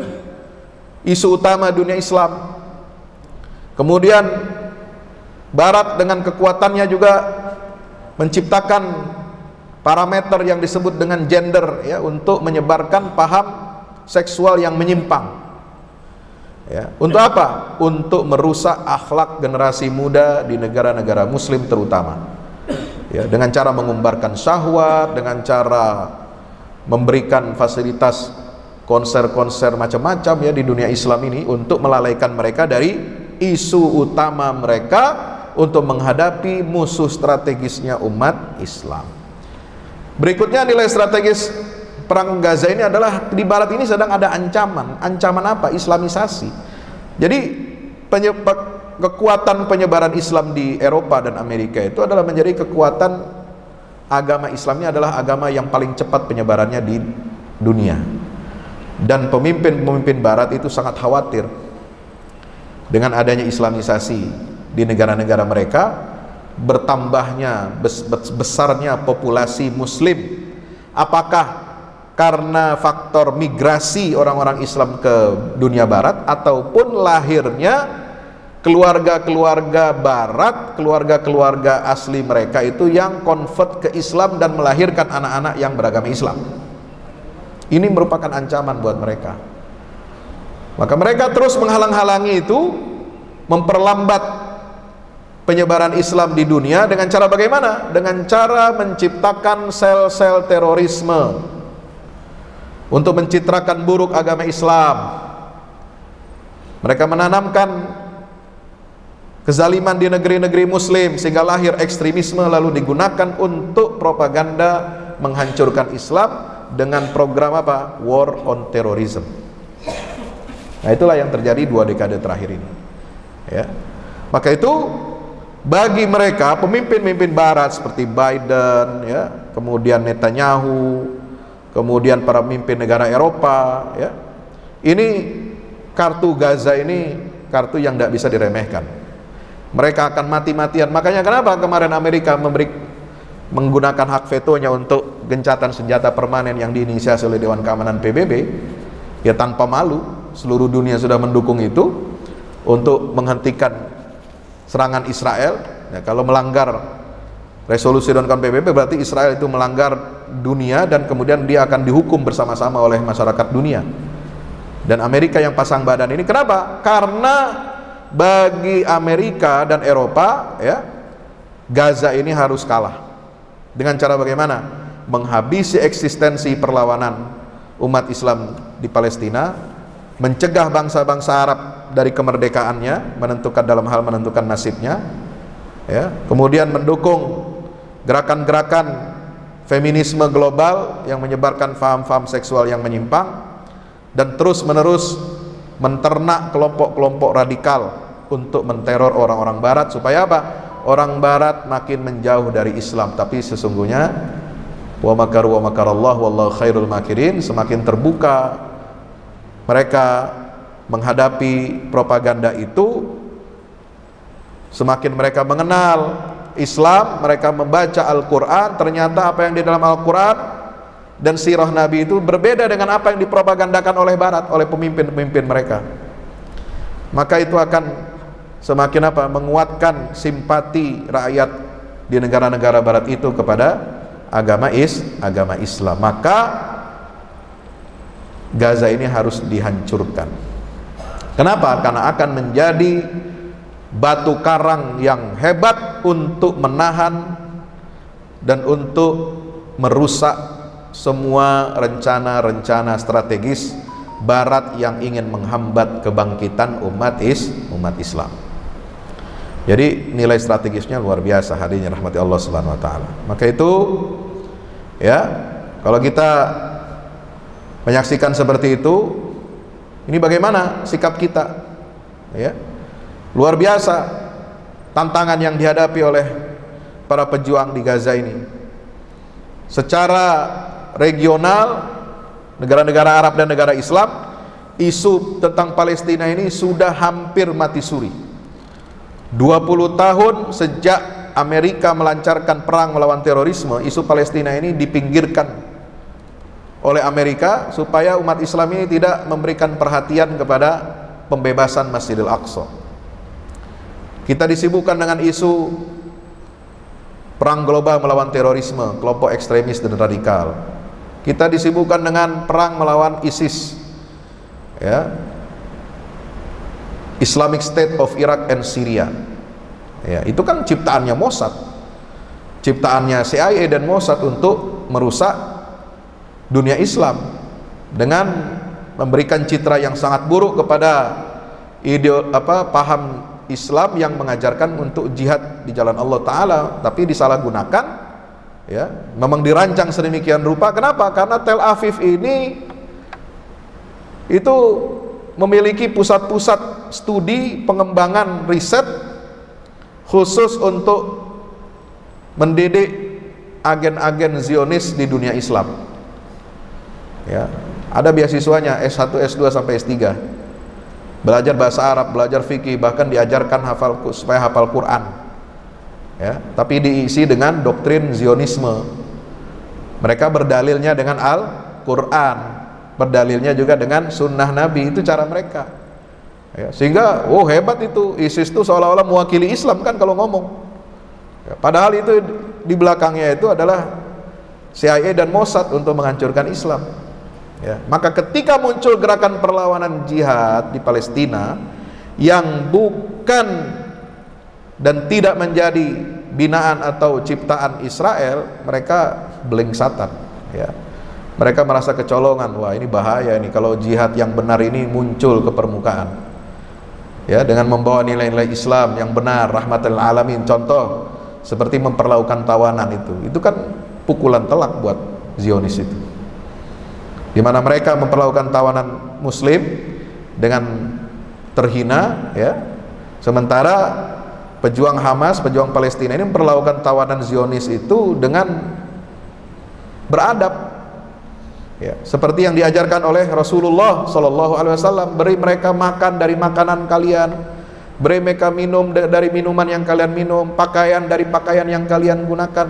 isu utama dunia Islam. Kemudian Barat dengan kekuatannya juga menciptakan parameter yang disebut dengan gender ya, untuk menyebarkan paham seksual yang menyimpang ya. Untuk apa? Untuk merusak akhlak generasi muda di negara-negara muslim terutama ya, dengan cara mengumbarkan syahwat, dengan cara memberikan fasilitas konser-konser macam-macam ya di dunia Islam ini, untuk melalaikan mereka dari isu utama mereka untuk menghadapi musuh strategisnya umat Islam. Berikutnya, nilai strategis perang Gaza ini adalah di Barat ini sedang ada ancaman. Ancaman apa? Islamisasi. Jadi kekuatan penyebaran Islam di Eropa dan Amerika itu adalah menjadi kekuatan agama Islamnya adalah agama yang paling cepat penyebarannya di dunia. Dan pemimpin-pemimpin Barat itu sangat khawatir dengan adanya Islamisasi di negara-negara mereka, bertambahnya besarnya populasi muslim. Apakah karena faktor migrasi orang-orang Islam ke dunia Barat, ataupun lahirnya keluarga-keluarga Barat, keluarga-keluarga asli mereka itu yang convert ke Islam dan melahirkan anak-anak yang beragama Islam. Ini merupakan ancaman buat mereka. Maka mereka terus menghalang-halangi itu, memperlambat penyebaran Islam di dunia dengan cara bagaimana? Dengan cara menciptakan sel-sel terorisme untuk mencitrakan buruk agama Islam. Mereka menanamkan kezaliman di negeri-negeri muslim sehingga lahir ekstremisme, lalu digunakan untuk propaganda menghancurkan Islam dengan program apa? War on Terrorism. Nah, itulah yang terjadi 2 dekade terakhir ini ya. Maka itu bagi mereka, pemimpin-pemimpin Barat seperti Biden ya, kemudian Netanyahu, kemudian para pemimpin negara Eropa ya, ini kartu Gaza ini kartu yang tidak bisa diremehkan. Mereka akan mati-matian. Makanya kenapa kemarin Amerika menggunakan hak vetonya untuk gencatan senjata permanen yang diinisiasi oleh Dewan Keamanan PBB ya, tanpa malu. Seluruh dunia sudah mendukung itu untuk menghentikan serangan Israel ya. Kalau melanggar resolusi Dewan Keamanan PBB, berarti Israel itu melanggar dunia, dan kemudian dia akan dihukum bersama-sama oleh masyarakat dunia. Dan Amerika yang pasang badan ini, kenapa? Karena bagi Amerika dan Eropa ya, Gaza ini harus kalah. Dengan cara bagaimana? Menghabisi eksistensi perlawanan umat Islam di Palestina, mencegah bangsa-bangsa Arab dari kemerdekaannya, menentukan nasibnya ya. Kemudian mendukung gerakan-gerakan feminisme global yang menyebarkan faham-faham seksual yang menyimpang, dan terus-menerus menternak kelompok-kelompok radikal untuk menteror orang-orang Barat. Supaya apa? Orang Barat makin menjauh dari Islam. Tapi sesungguhnya wa makaru wa makarallahu wallahu khairul makirin, semakin terbuka mereka menghadapi propaganda itu, semakin mereka mengenal Islam, mereka membaca Al-Quran. Ternyata apa yang di dalam Al-Quran dan sirah Nabi itu berbeda dengan apa yang dipropagandakan oleh Barat, oleh pemimpin-pemimpin mereka. Maka itu akan semakin menguatkan simpati rakyat di negara-negara Barat itu kepada agama Islam. Maka Gaza ini harus dihancurkan. Kenapa? Karena akan menjadi batu karang yang hebat untuk menahan dan untuk merusak semua rencana-rencana strategis Barat yang ingin menghambat kebangkitan umat Islam. Jadi nilai strategisnya luar biasa, hadirin rahmati Allah Subhanahu wa taala. Maka itu ya, kalau kita menyaksikan seperti itu, ini bagaimana sikap kita? Ya. Luar biasa tantangan yang dihadapi oleh para pejuang di Gaza ini. Secara regional, negara-negara Arab dan negara Islam, isu tentang Palestina ini sudah hampir mati suri. 20 tahun sejak Amerika melancarkan perang melawan terorisme, isu Palestina ini dipinggirkan oleh Amerika supaya umat Islam ini tidak memberikan perhatian kepada pembebasan Masjidil Aqsa. Kita disibukkan dengan isu perang global melawan terorisme, kelompok ekstremis dan radikal. Kita disibukkan dengan perang melawan ISIS, ya, Islamic State of Iraq and Syria. Ya, itu kan ciptaannya Mossad, ciptaannya CIA dan Mossad untuk merusak dunia Islam dengan memberikan citra yang sangat buruk kepada paham Islam yang mengajarkan untuk jihad di jalan Allah Ta'ala, tapi disalahgunakan, ya, memang dirancang sedemikian rupa. Kenapa? Karena Tel Aviv ini itu memiliki pusat-pusat studi pengembangan riset khusus untuk mendidik agen-agen Zionis di dunia Islam. Ya, ada beasiswanya S1, S2 sampai S3. Belajar bahasa Arab, belajar fikih, bahkan diajarkan supaya hafal Quran. Ya, tapi diisi dengan doktrin Zionisme. Mereka berdalilnya dengan Al-Quran, berdalilnya juga dengan sunnah Nabi. Itu cara mereka. Ya, sehingga, hebat itu. ISIS itu seolah-olah mewakili Islam kan kalau ngomong. Ya, padahal itu di belakangnya itu adalah CIA dan Mossad untuk menghancurkan Islam. Ya, maka ketika muncul gerakan perlawanan jihad di Palestina yang bukan dan tidak menjadi binaan atau ciptaan Israel, mereka belengsatan. Ya, mereka merasa kecolongan. Wah, ini bahaya ini kalau jihad yang benar ini muncul ke permukaan. Ya, dengan membawa nilai-nilai Islam yang benar, rahmatul alamin. Contoh seperti memperlakukan tawanan itu kan pukulan telak buat Zionis itu. Di mana mereka memperlakukan tawanan Muslim dengan terhina, ya. Sementara pejuang Hamas, pejuang Palestina ini memperlakukan tawanan Zionis itu dengan beradab, ya. Seperti yang diajarkan oleh Rasulullah Shallallahu Alaihi Wasallam, beri mereka makan dari makanan kalian, beri mereka minum dari minuman yang kalian minum, pakaian dari pakaian yang kalian gunakan,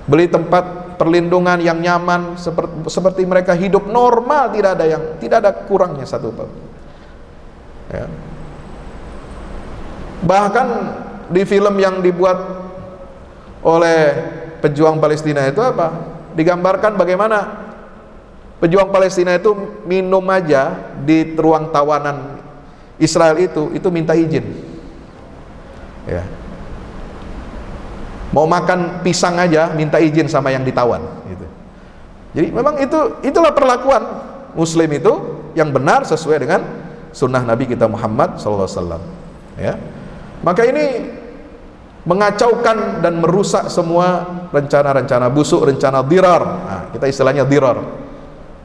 beli tempat perlindungan yang nyaman, seperti mereka hidup normal, tidak ada kurangnya satu pun. Ya. Bahkan di film yang dibuat oleh pejuang Palestina itu digambarkan bagaimana pejuang Palestina itu minum aja di ruang tawanan Israel itu minta izin. Ya. Mau makan pisang aja minta izin sama yang ditawan gitu. Jadi memang itulah perlakuan Muslim itu yang benar sesuai dengan sunnah Nabi kita Muhammad SAW. Ya, maka ini mengacaukan dan merusak semua rencana-rencana busuk, rencana dirar. Nah, kita istilahnya dirar,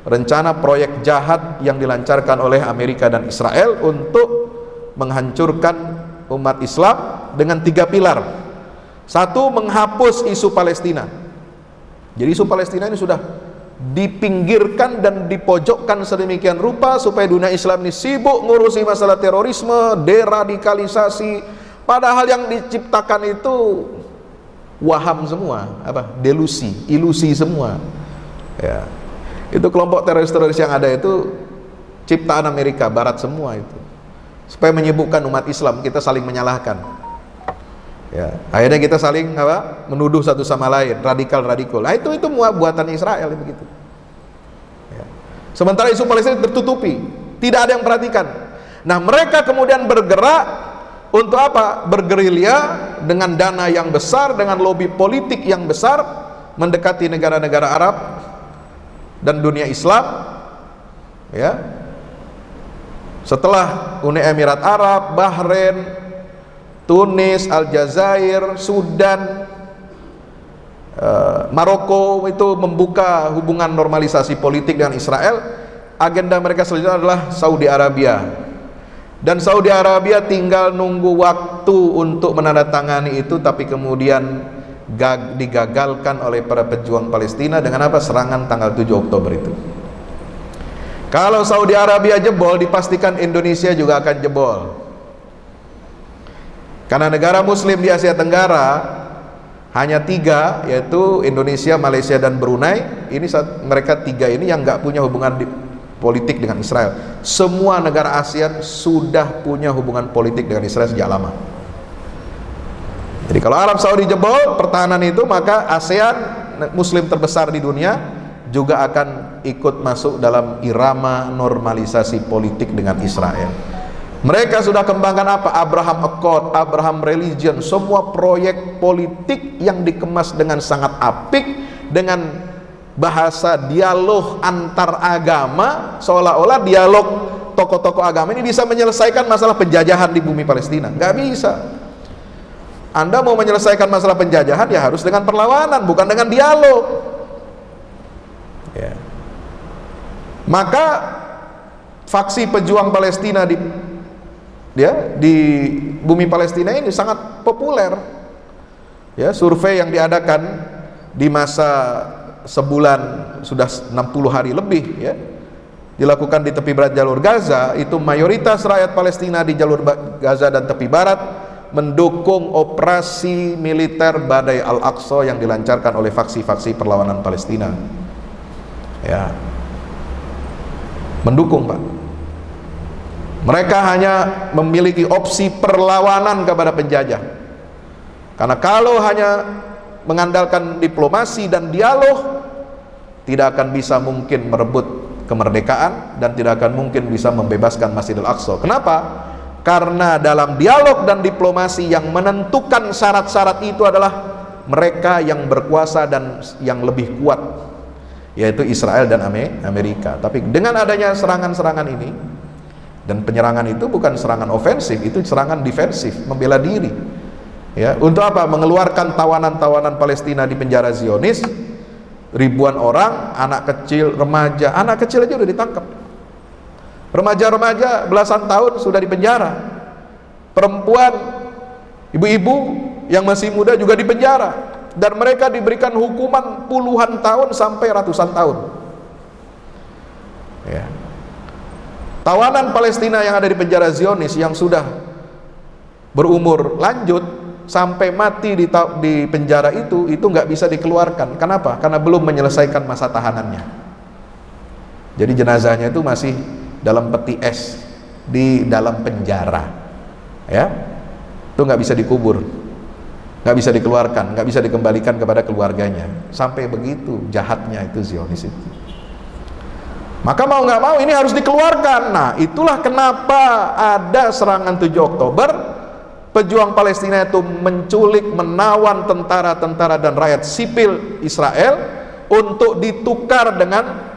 rencana proyek jahat yang dilancarkan oleh Amerika dan Israel untuk menghancurkan umat Islam dengan 3 pilar. Satu, menghapus isu Palestina. Jadi isu Palestina ini sudah dipinggirkan dan dipojokkan sedemikian rupa supaya dunia Islam ini sibuk ngurusi masalah terorisme, deradikalisasi. Padahal yang diciptakan itu waham semua, delusi, ilusi semua. Ya, itu kelompok teroris-teroris yang ada itu ciptaan Amerika Barat semua itu, supaya menyibukkan umat Islam, kita saling menyalahkan. Ya, akhirnya kita saling menuduh satu sama lain, radikal. Nah itu buatan Israel begitu. Ya. Sementara isu Palestina tertutupi, tidak ada yang perhatikan. Nah mereka kemudian bergerak untuk apa? Bergerilya dengan dana yang besar, dengan lobi politik yang besar, mendekati negara-negara Arab dan dunia Islam. Ya, setelah Uni Emirat Arab, Bahrain, Tunis, Aljazair, Sudan, Maroko itu membuka hubungan normalisasi politik dengan Israel, agenda mereka selanjutnya adalah Saudi Arabia. Dan Saudi Arabia tinggal nunggu waktu untuk menandatangani itu, tapi kemudian digagalkan oleh para pejuang Palestina dengan apa? Serangan tanggal 7 Oktober itu. Kalau Saudi Arabia jebol, dipastikan Indonesia juga akan jebol. Karena negara muslim di Asia Tenggara hanya 3, yaitu Indonesia, Malaysia, dan Brunei. Ini mereka 3 ini yang nggak punya hubungan politik dengan Israel. Semua negara ASEAN sudah punya hubungan politik dengan Israel sejak lama. Jadi kalau Arab Saudi jebol pertahanan itu, maka ASEAN, muslim terbesar di dunia, juga akan ikut masuk dalam irama normalisasi politik dengan Israel. Mereka sudah kembangkan apa? Abraham Accord, Abraham Religion, semua proyek politik yang dikemas dengan sangat apik, dengan bahasa dialog antar agama, seolah-olah dialog tokoh-tokoh agama ini bisa menyelesaikan masalah penjajahan di bumi Palestina. Nggak bisa. Anda mau menyelesaikan masalah penjajahan ya harus dengan perlawanan, bukan dengan dialog. Ya. Maka faksi pejuang Palestina di bumi Palestina ini sangat populer. Ya, survei yang diadakan di masa sebulan, sudah 60 hari lebih ya, dilakukan di tepi barat jalur Gaza, itu mayoritas rakyat Palestina di jalur Gaza dan tepi barat mendukung operasi militer Badai Al-Aqsa yang dilancarkan oleh faksi-faksi perlawanan Palestina. Ya, mendukung, Pak. Mereka hanya memiliki opsi perlawanan kepada penjajah, karena kalau hanya mengandalkan diplomasi dan dialog, tidak akan bisa mungkin merebut kemerdekaan dan tidak akan mungkin bisa membebaskan Masjidil Aqsa. Kenapa? Karena dalam dialog dan diplomasi yang menentukan syarat-syarat itu adalah mereka yang berkuasa dan yang lebih kuat, yaitu Israel dan Amerika. Tapi dengan adanya serangan-serangan ini, dan penyerangan itu bukan serangan ofensif, itu serangan defensif, membela diri. Ya, untuk apa? Mengeluarkan tawanan-tawanan Palestina di penjara Zionis. Ribuan orang, anak kecil, remaja, anak kecil aja udah ditangkap. Remaja-remaja belasan tahun sudah dipenjara. Perempuan, ibu-ibu yang masih muda juga dipenjara, dan mereka diberikan hukuman puluhan tahun sampai ratusan tahun. Ya. Tawanan Palestina yang ada di penjara Zionis yang sudah berumur lanjut sampai mati di penjara itu nggak bisa dikeluarkan. Kenapa? Karena belum menyelesaikan masa tahanannya. Jadi jenazahnya itu masih dalam peti es di dalam penjara, ya, itu nggak bisa dikubur, nggak bisa dikeluarkan, nggak bisa dikembalikan kepada keluarganya. Sampai begitu jahatnya itu Zionis itu. Maka mau nggak mau ini harus dikeluarkan. Nah, itulah kenapa ada serangan 7 Oktober. Pejuang Palestina itu menculik, menawan tentara-tentara dan rakyat sipil Israel untuk ditukar dengan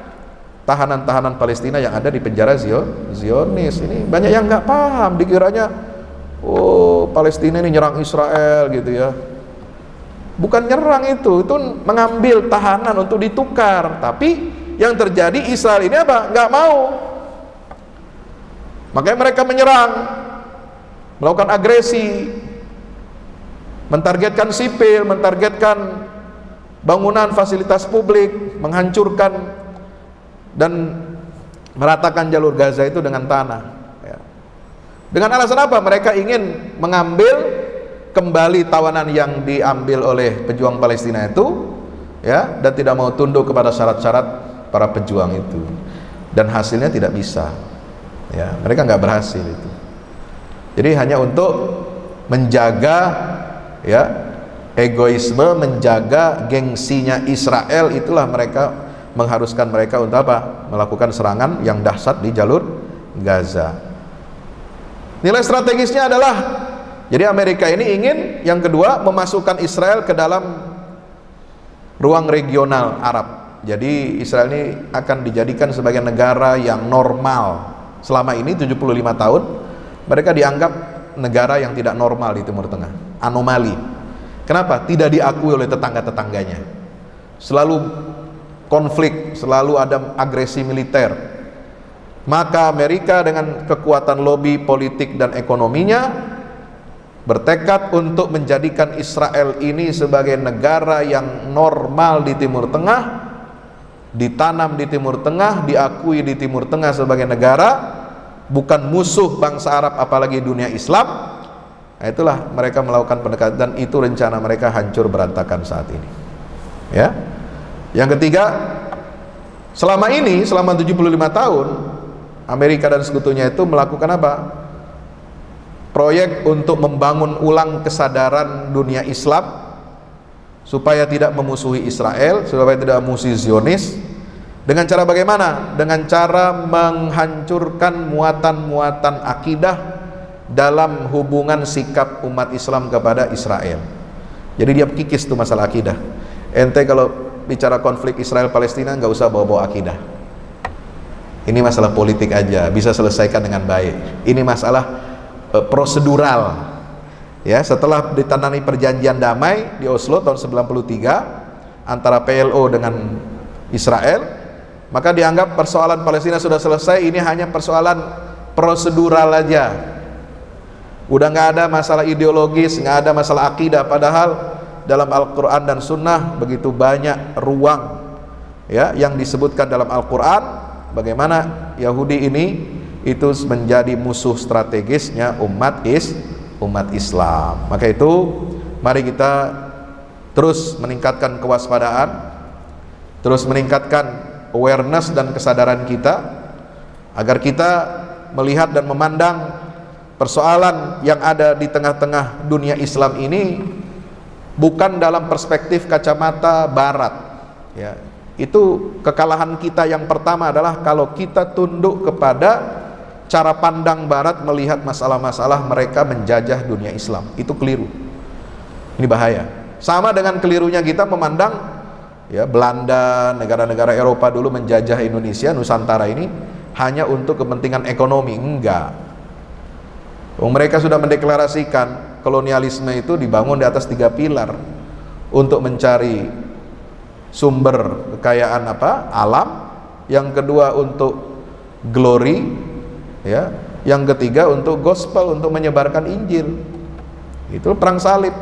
tahanan-tahanan Palestina yang ada di penjara Zionis. Ini banyak yang nggak paham, dikiranya oh Palestina ini nyerang Israel gitu ya. Bukan nyerang, itu mengambil tahanan untuk ditukar. Tapi yang terjadi Israel ini apa? Nggak mau. Makanya mereka menyerang, melakukan agresi, mentargetkan sipil, mentargetkan bangunan fasilitas publik, menghancurkan dan meratakan jalur Gaza itu dengan tanah. Ya. Dengan alasan apa? Mereka ingin mengambil kembali tawanan yang diambil oleh pejuang Palestina itu, ya, dan tidak mau tunduk kepada syarat-syarat para pejuang itu, dan hasilnya tidak bisa, ya, mereka nggak berhasil itu. Jadi hanya untuk menjaga, ya, egoisme, menjaga gengsinya Israel, itulah mereka mengharuskan mereka untuk apa? Melakukan serangan yang dahsyat di jalur Gaza. Nilai strategisnya adalah, jadi Amerika ini ingin, yang kedua, memasukkan Israel ke dalam ruang regional Arab. Jadi Israel ini akan dijadikan sebagai negara yang normal. Selama ini 75 tahun mereka dianggap negara yang tidak normal di Timur Tengah, anomali. Kenapa? Tidak diakui oleh tetangga-tetangganya. Selalu konflik, selalu ada agresi militer. Maka Amerika dengan kekuatan lobi politik dan ekonominya bertekad untuk menjadikan Israel ini sebagai negara yang normal di Timur Tengah, ditanam di Timur Tengah, diakui di Timur Tengah sebagai negara, bukan musuh bangsa Arab apalagi dunia Islam. Nah, itulah mereka melakukan pendekatan, dan itu rencana mereka hancur berantakan saat ini, ya. Yang ketiga, selama ini, selama 75 tahun Amerika dan sekutunya itu melakukan apa? Proyek untuk membangun ulang kesadaran dunia Islam supaya tidak memusuhi Israel, supaya tidak memusuhi Zionis. Dengan cara bagaimana? Dengan cara menghancurkan muatan-muatan akidah dalam hubungan sikap umat Islam kepada Israel. Jadi dia kikis tuh masalah akidah. Ente kalau bicara konflik Israel Palestina nggak usah bawa-bawa akidah. Ini masalah politik aja, bisa selesaikan dengan baik. Ini masalah prosedural. Ya, setelah ditandatangani perjanjian damai di Oslo tahun 93 antara PLO dengan Israel, maka dianggap persoalan Palestina sudah selesai. Ini hanya persoalan prosedural aja. Udah nggak ada masalah ideologis, nggak ada masalah akidah. Padahal dalam Al-Quran dan Sunnah begitu banyak ruang, ya, yang disebutkan dalam Al-Quran bagaimana Yahudi ini itu menjadi musuh strategisnya umat Islam. Maka itu mari kita terus meningkatkan kewaspadaan, terus meningkatkan awareness dan kesadaran kita, agar kita melihat dan memandang persoalan yang ada di tengah-tengah dunia Islam ini bukan dalam perspektif kacamata Barat, ya. Itu kekalahan kita yang pertama adalah kalau kita tunduk kepada cara pandang Barat melihat masalah-masalah mereka menjajah dunia Islam. Itu keliru. Ini bahaya. Sama dengan kelirunya kita memandang, ya, Belanda, negara-negara Eropa dulu menjajah Indonesia, Nusantara ini hanya untuk kepentingan ekonomi. Enggak. Mereka sudah mendeklarasikan kolonialisme itu dibangun di atas 3 pilar untuk mencari sumber kekayaan alam, yang kedua untuk glory, ya, yang ketiga untuk gospel, untuk menyebarkan Injil. Itu perang salib.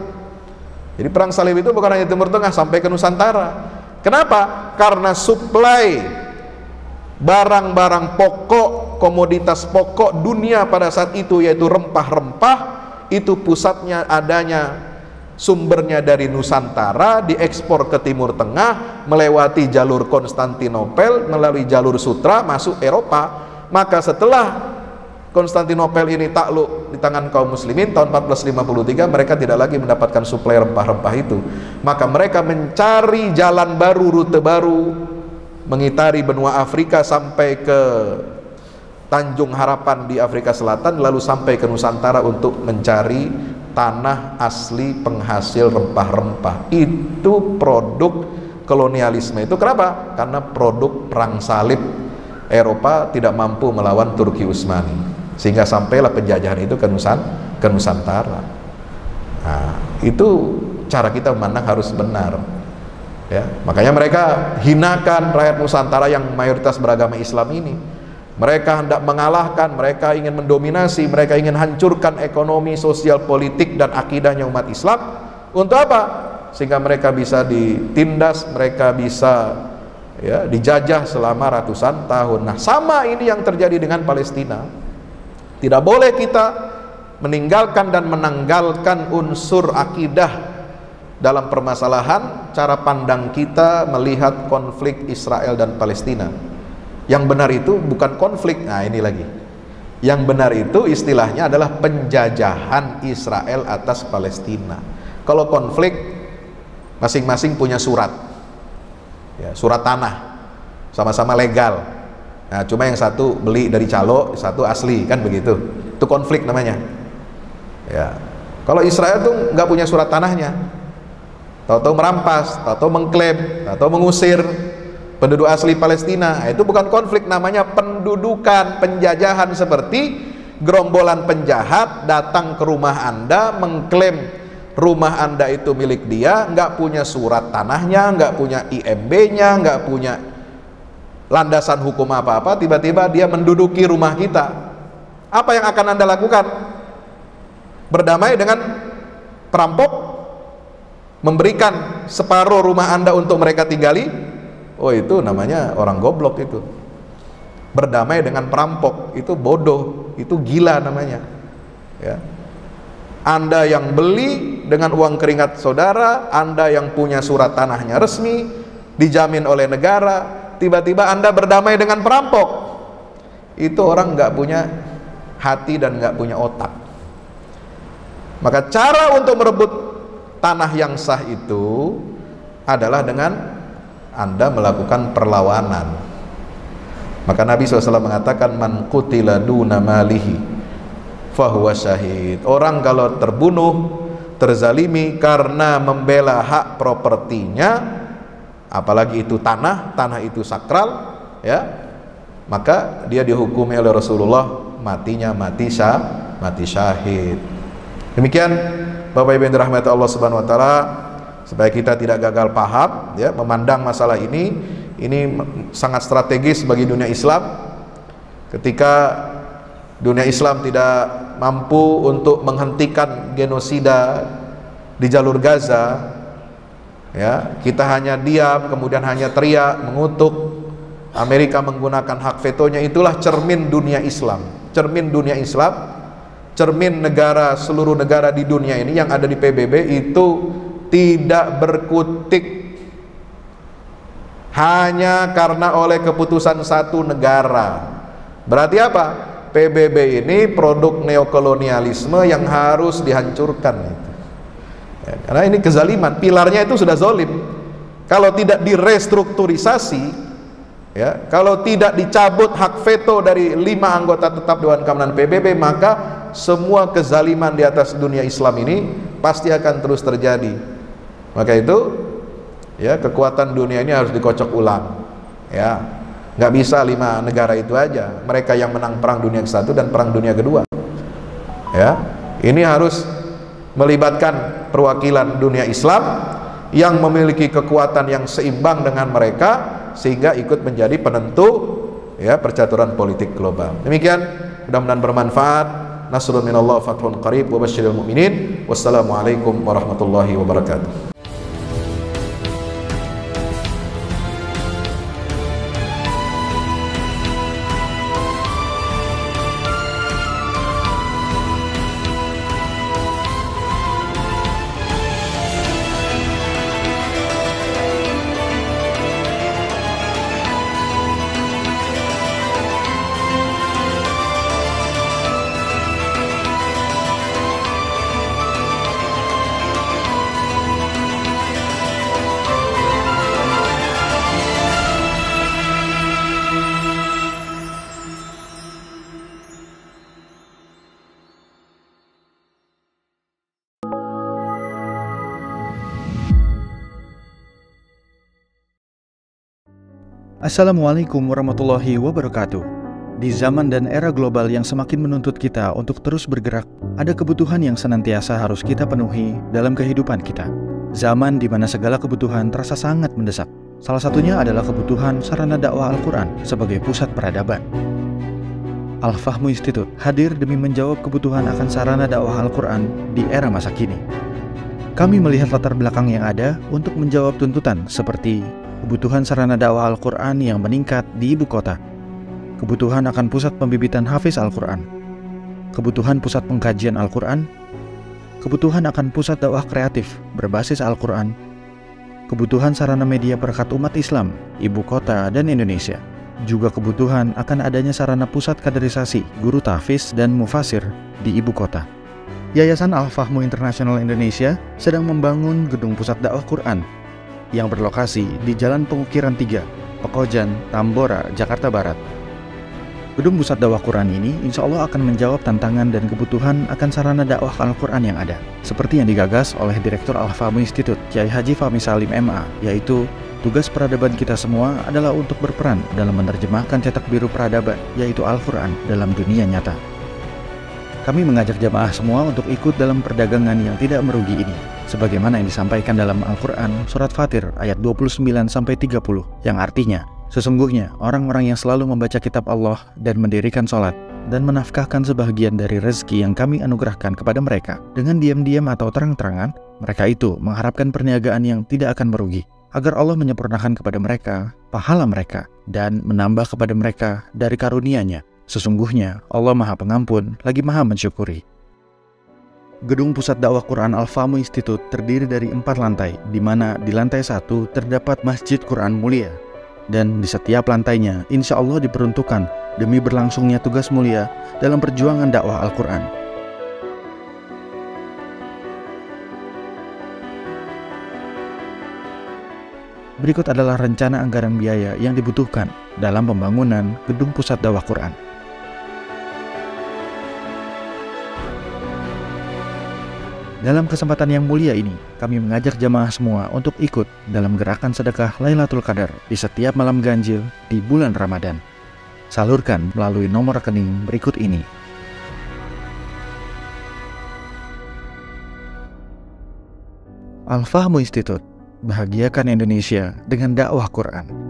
Jadi perang salib itu bukan hanya Timur Tengah, sampai ke Nusantara. Kenapa? Karena suplai barang-barang pokok, komoditas pokok dunia pada saat itu, yaitu rempah-rempah, itu pusatnya adanya, sumbernya dari Nusantara, diekspor ke Timur Tengah melewati jalur Konstantinopel, melalui jalur Sutra masuk Eropa. Maka setelah Konstantinopel ini takluk di tangan kaum muslimin tahun 1453, mereka tidak lagi mendapatkan suplai rempah-rempah itu. Maka mereka mencari jalan baru, rute baru, mengitari benua Afrika sampai ke Tanjung Harapan di Afrika Selatan, lalu sampai ke Nusantara untuk mencari tanah asli penghasil rempah-rempah. Itu produk kolonialisme itu. Kenapa? Karena produk perang salib. Eropa tidak mampu melawan Turki Utsmani, sehingga sampailah penjajahan itu ke Nusantara. Nah, itu cara kita memandang harus benar, ya. Makanya mereka hinakan rakyat Nusantara yang mayoritas beragama Islam ini. Mereka hendak mengalahkan, mereka ingin mendominasi, mereka ingin hancurkan ekonomi, sosial, politik, dan akidahnya umat Islam. Untuk apa? Sehingga mereka bisa ditindas, mereka bisa, ya, dijajah selama ratusan tahun. Nah, sama ini yang terjadi dengan Palestina. Tidak boleh kita meninggalkan dan menanggalkan unsur akidah dalam permasalahan cara pandang kita melihat konflik Israel dan Palestina. Yang benar itu bukan konflik. Nah, ini lagi. Yang benar itu istilahnya adalah penjajahan Israel atas Palestina. Kalau konflik, masing-masing punya surat, ya, surat tanah, sama-sama legal. Nah, cuma yang satu beli dari calo, satu asli, kan begitu. Itu konflik namanya. Ya. Kalau Israel tuh nggak punya surat tanahnya, tahu-tahu merampas, tahu-tahu mengklaim, tahu-tahu mengusir penduduk asli Palestina. Itu bukan konflik, namanya pendudukan, penjajahan. Seperti gerombolan penjahat datang ke rumah Anda, mengklaim rumah Anda itu milik dia, nggak punya surat tanahnya, nggak punya IMB-nya, nggak punya landasan hukum apa-apa, tiba-tiba dia menduduki rumah kita. Apa yang akan Anda lakukan? Berdamai dengan perampok? Memberikan separuh rumah Anda untuk mereka tinggali? Oh, itu namanya orang goblok itu. Berdamai dengan perampok itu bodoh, itu gila namanya. Ya. Anda yang beli dengan uang keringat saudara, Anda yang punya surat tanahnya resmi, dijamin oleh negara, tiba-tiba Anda berdamai dengan perampok. Itu orang nggak punya hati dan nggak punya otak. Maka cara untuk merebut tanah yang sah itu adalah dengan Anda melakukan perlawanan. Maka Nabi SAW mengatakan, man qutila duna malihi fahuwa syahid. Orang kalau terbunuh, terzalimi karena membela hak propertinya, apalagi itu tanah itu sakral, ya, maka dia dihukumi oleh Rasulullah matinya mati syahid. Demikian Bapak Ibu yang dirahmati Allah Subhanahu wa taala, supaya kita tidak gagal paham, ya, memandang masalah ini sangat strategis bagi dunia Islam. Ketika dunia Islam tidak mampu untuk menghentikan genosida di jalur Gaza, ya, kita hanya diam, kemudian hanya teriak, mengutuk. Amerika menggunakan hak vetonya, itulah cermin dunia Islam. Cermin dunia Islam, cermin negara, seluruh negara di dunia ini yang ada di PBB itu tidak berkutik hanya karena oleh keputusan satu negara. Berarti apa? PBB ini produk neokolonialisme yang harus dihancurkan itu. Ya, karena ini kezaliman, pilarnya itu sudah zolim. Kalau tidak direstrukturisasi, ya, kalau tidak dicabut hak veto dari 5 anggota tetap Dewan Keamanan PBB, maka semua kezaliman di atas dunia Islam ini pasti akan terus terjadi. Maka itu, ya, kekuatan dunia ini harus dikocok ulang, ya. Nggak bisa 5 negara itu aja, mereka yang menang perang dunia ke-1 dan perang dunia kedua, ya. Ini harus melibatkan perwakilan dunia Islam yang memiliki kekuatan yang seimbang dengan mereka, sehingga ikut menjadi penentu, ya, percaturan politik global. Demikian, mudah-mudahan bermanfaat. Nasrun minallah, fathun qarib, wa basyiril mu'minin. Wassalamualaikum warahmatullahi wabarakatuh. Assalamualaikum warahmatullahi wabarakatuh. Di zaman dan era global yang semakin menuntut kita untuk terus bergerak, ada kebutuhan yang senantiasa harus kita penuhi dalam kehidupan kita. Zaman di mana segala kebutuhan terasa sangat mendesak. Salah satunya adalah kebutuhan sarana dakwah Al-Quran sebagai pusat peradaban. Al-Fahmu Institute hadir demi menjawab kebutuhan akan sarana dakwah Al-Quran di era masa kini. Kami melihat latar belakang yang ada untuk menjawab tuntutan seperti kebutuhan sarana dakwah Al-Quran yang meningkat di ibu kota, kebutuhan akan pusat pembibitan hafiz Al-Quran, kebutuhan pusat pengkajian Al-Quran, kebutuhan akan pusat dakwah kreatif berbasis Al-Quran, kebutuhan sarana media berkat umat Islam, ibu kota, dan Indonesia, juga kebutuhan akan adanya sarana pusat kaderisasi guru tahfiz dan mufasir di ibu kota. Yayasan Al-Fahmu International Indonesia sedang membangun gedung pusat dakwah Quran yang berlokasi di Jalan Pengukiran 3, Pekojan, Tambora, Jakarta Barat. Gedung pusat dakwah Quran ini insya Allah akan menjawab tantangan dan kebutuhan akan sarana dakwah Al-Quran yang ada, seperti yang digagas oleh Direktur Al-Fahmu Institute, Kiai Haji Fahmi Salim MA, yaitu tugas peradaban kita semua adalah untuk berperan dalam menerjemahkan cetak biru peradaban, yaitu Al-Quran, dalam dunia nyata. Kami mengajak jamaah semua untuk ikut dalam perdagangan yang tidak merugi ini, sebagaimana yang disampaikan dalam Al-Quran Surat Fatir ayat 29-30, yang artinya, sesungguhnya orang-orang yang selalu membaca kitab Allah dan mendirikan sholat, dan menafkahkan sebahagian dari rezeki yang kami anugerahkan kepada mereka, dengan diam-diam atau terang-terangan, mereka itu mengharapkan perniagaan yang tidak akan merugi, agar Allah menyempurnakan kepada mereka pahala mereka, dan menambah kepada mereka dari karunia-Nya. Sesungguhnya Allah Maha Pengampun lagi Maha Mensyukuri. Gedung Pusat Dakwah Quran Al-Fahmu Institute terdiri dari 4 lantai, di mana di lantai 1 terdapat Masjid Quran Mulia, dan di setiap lantainya insya Allah diperuntukkan demi berlangsungnya tugas mulia dalam perjuangan dakwah Al-Quran. Berikut adalah rencana anggaran biaya yang dibutuhkan dalam pembangunan Gedung Pusat Dakwah Quran. Dalam kesempatan yang mulia ini, kami mengajak jamaah semua untuk ikut dalam gerakan sedekah Lailatul Qadar di setiap malam ganjil di bulan Ramadan. Salurkan melalui nomor rekening berikut ini. Al-Fahmu Institute, bahagiakan Indonesia dengan dakwah Quran.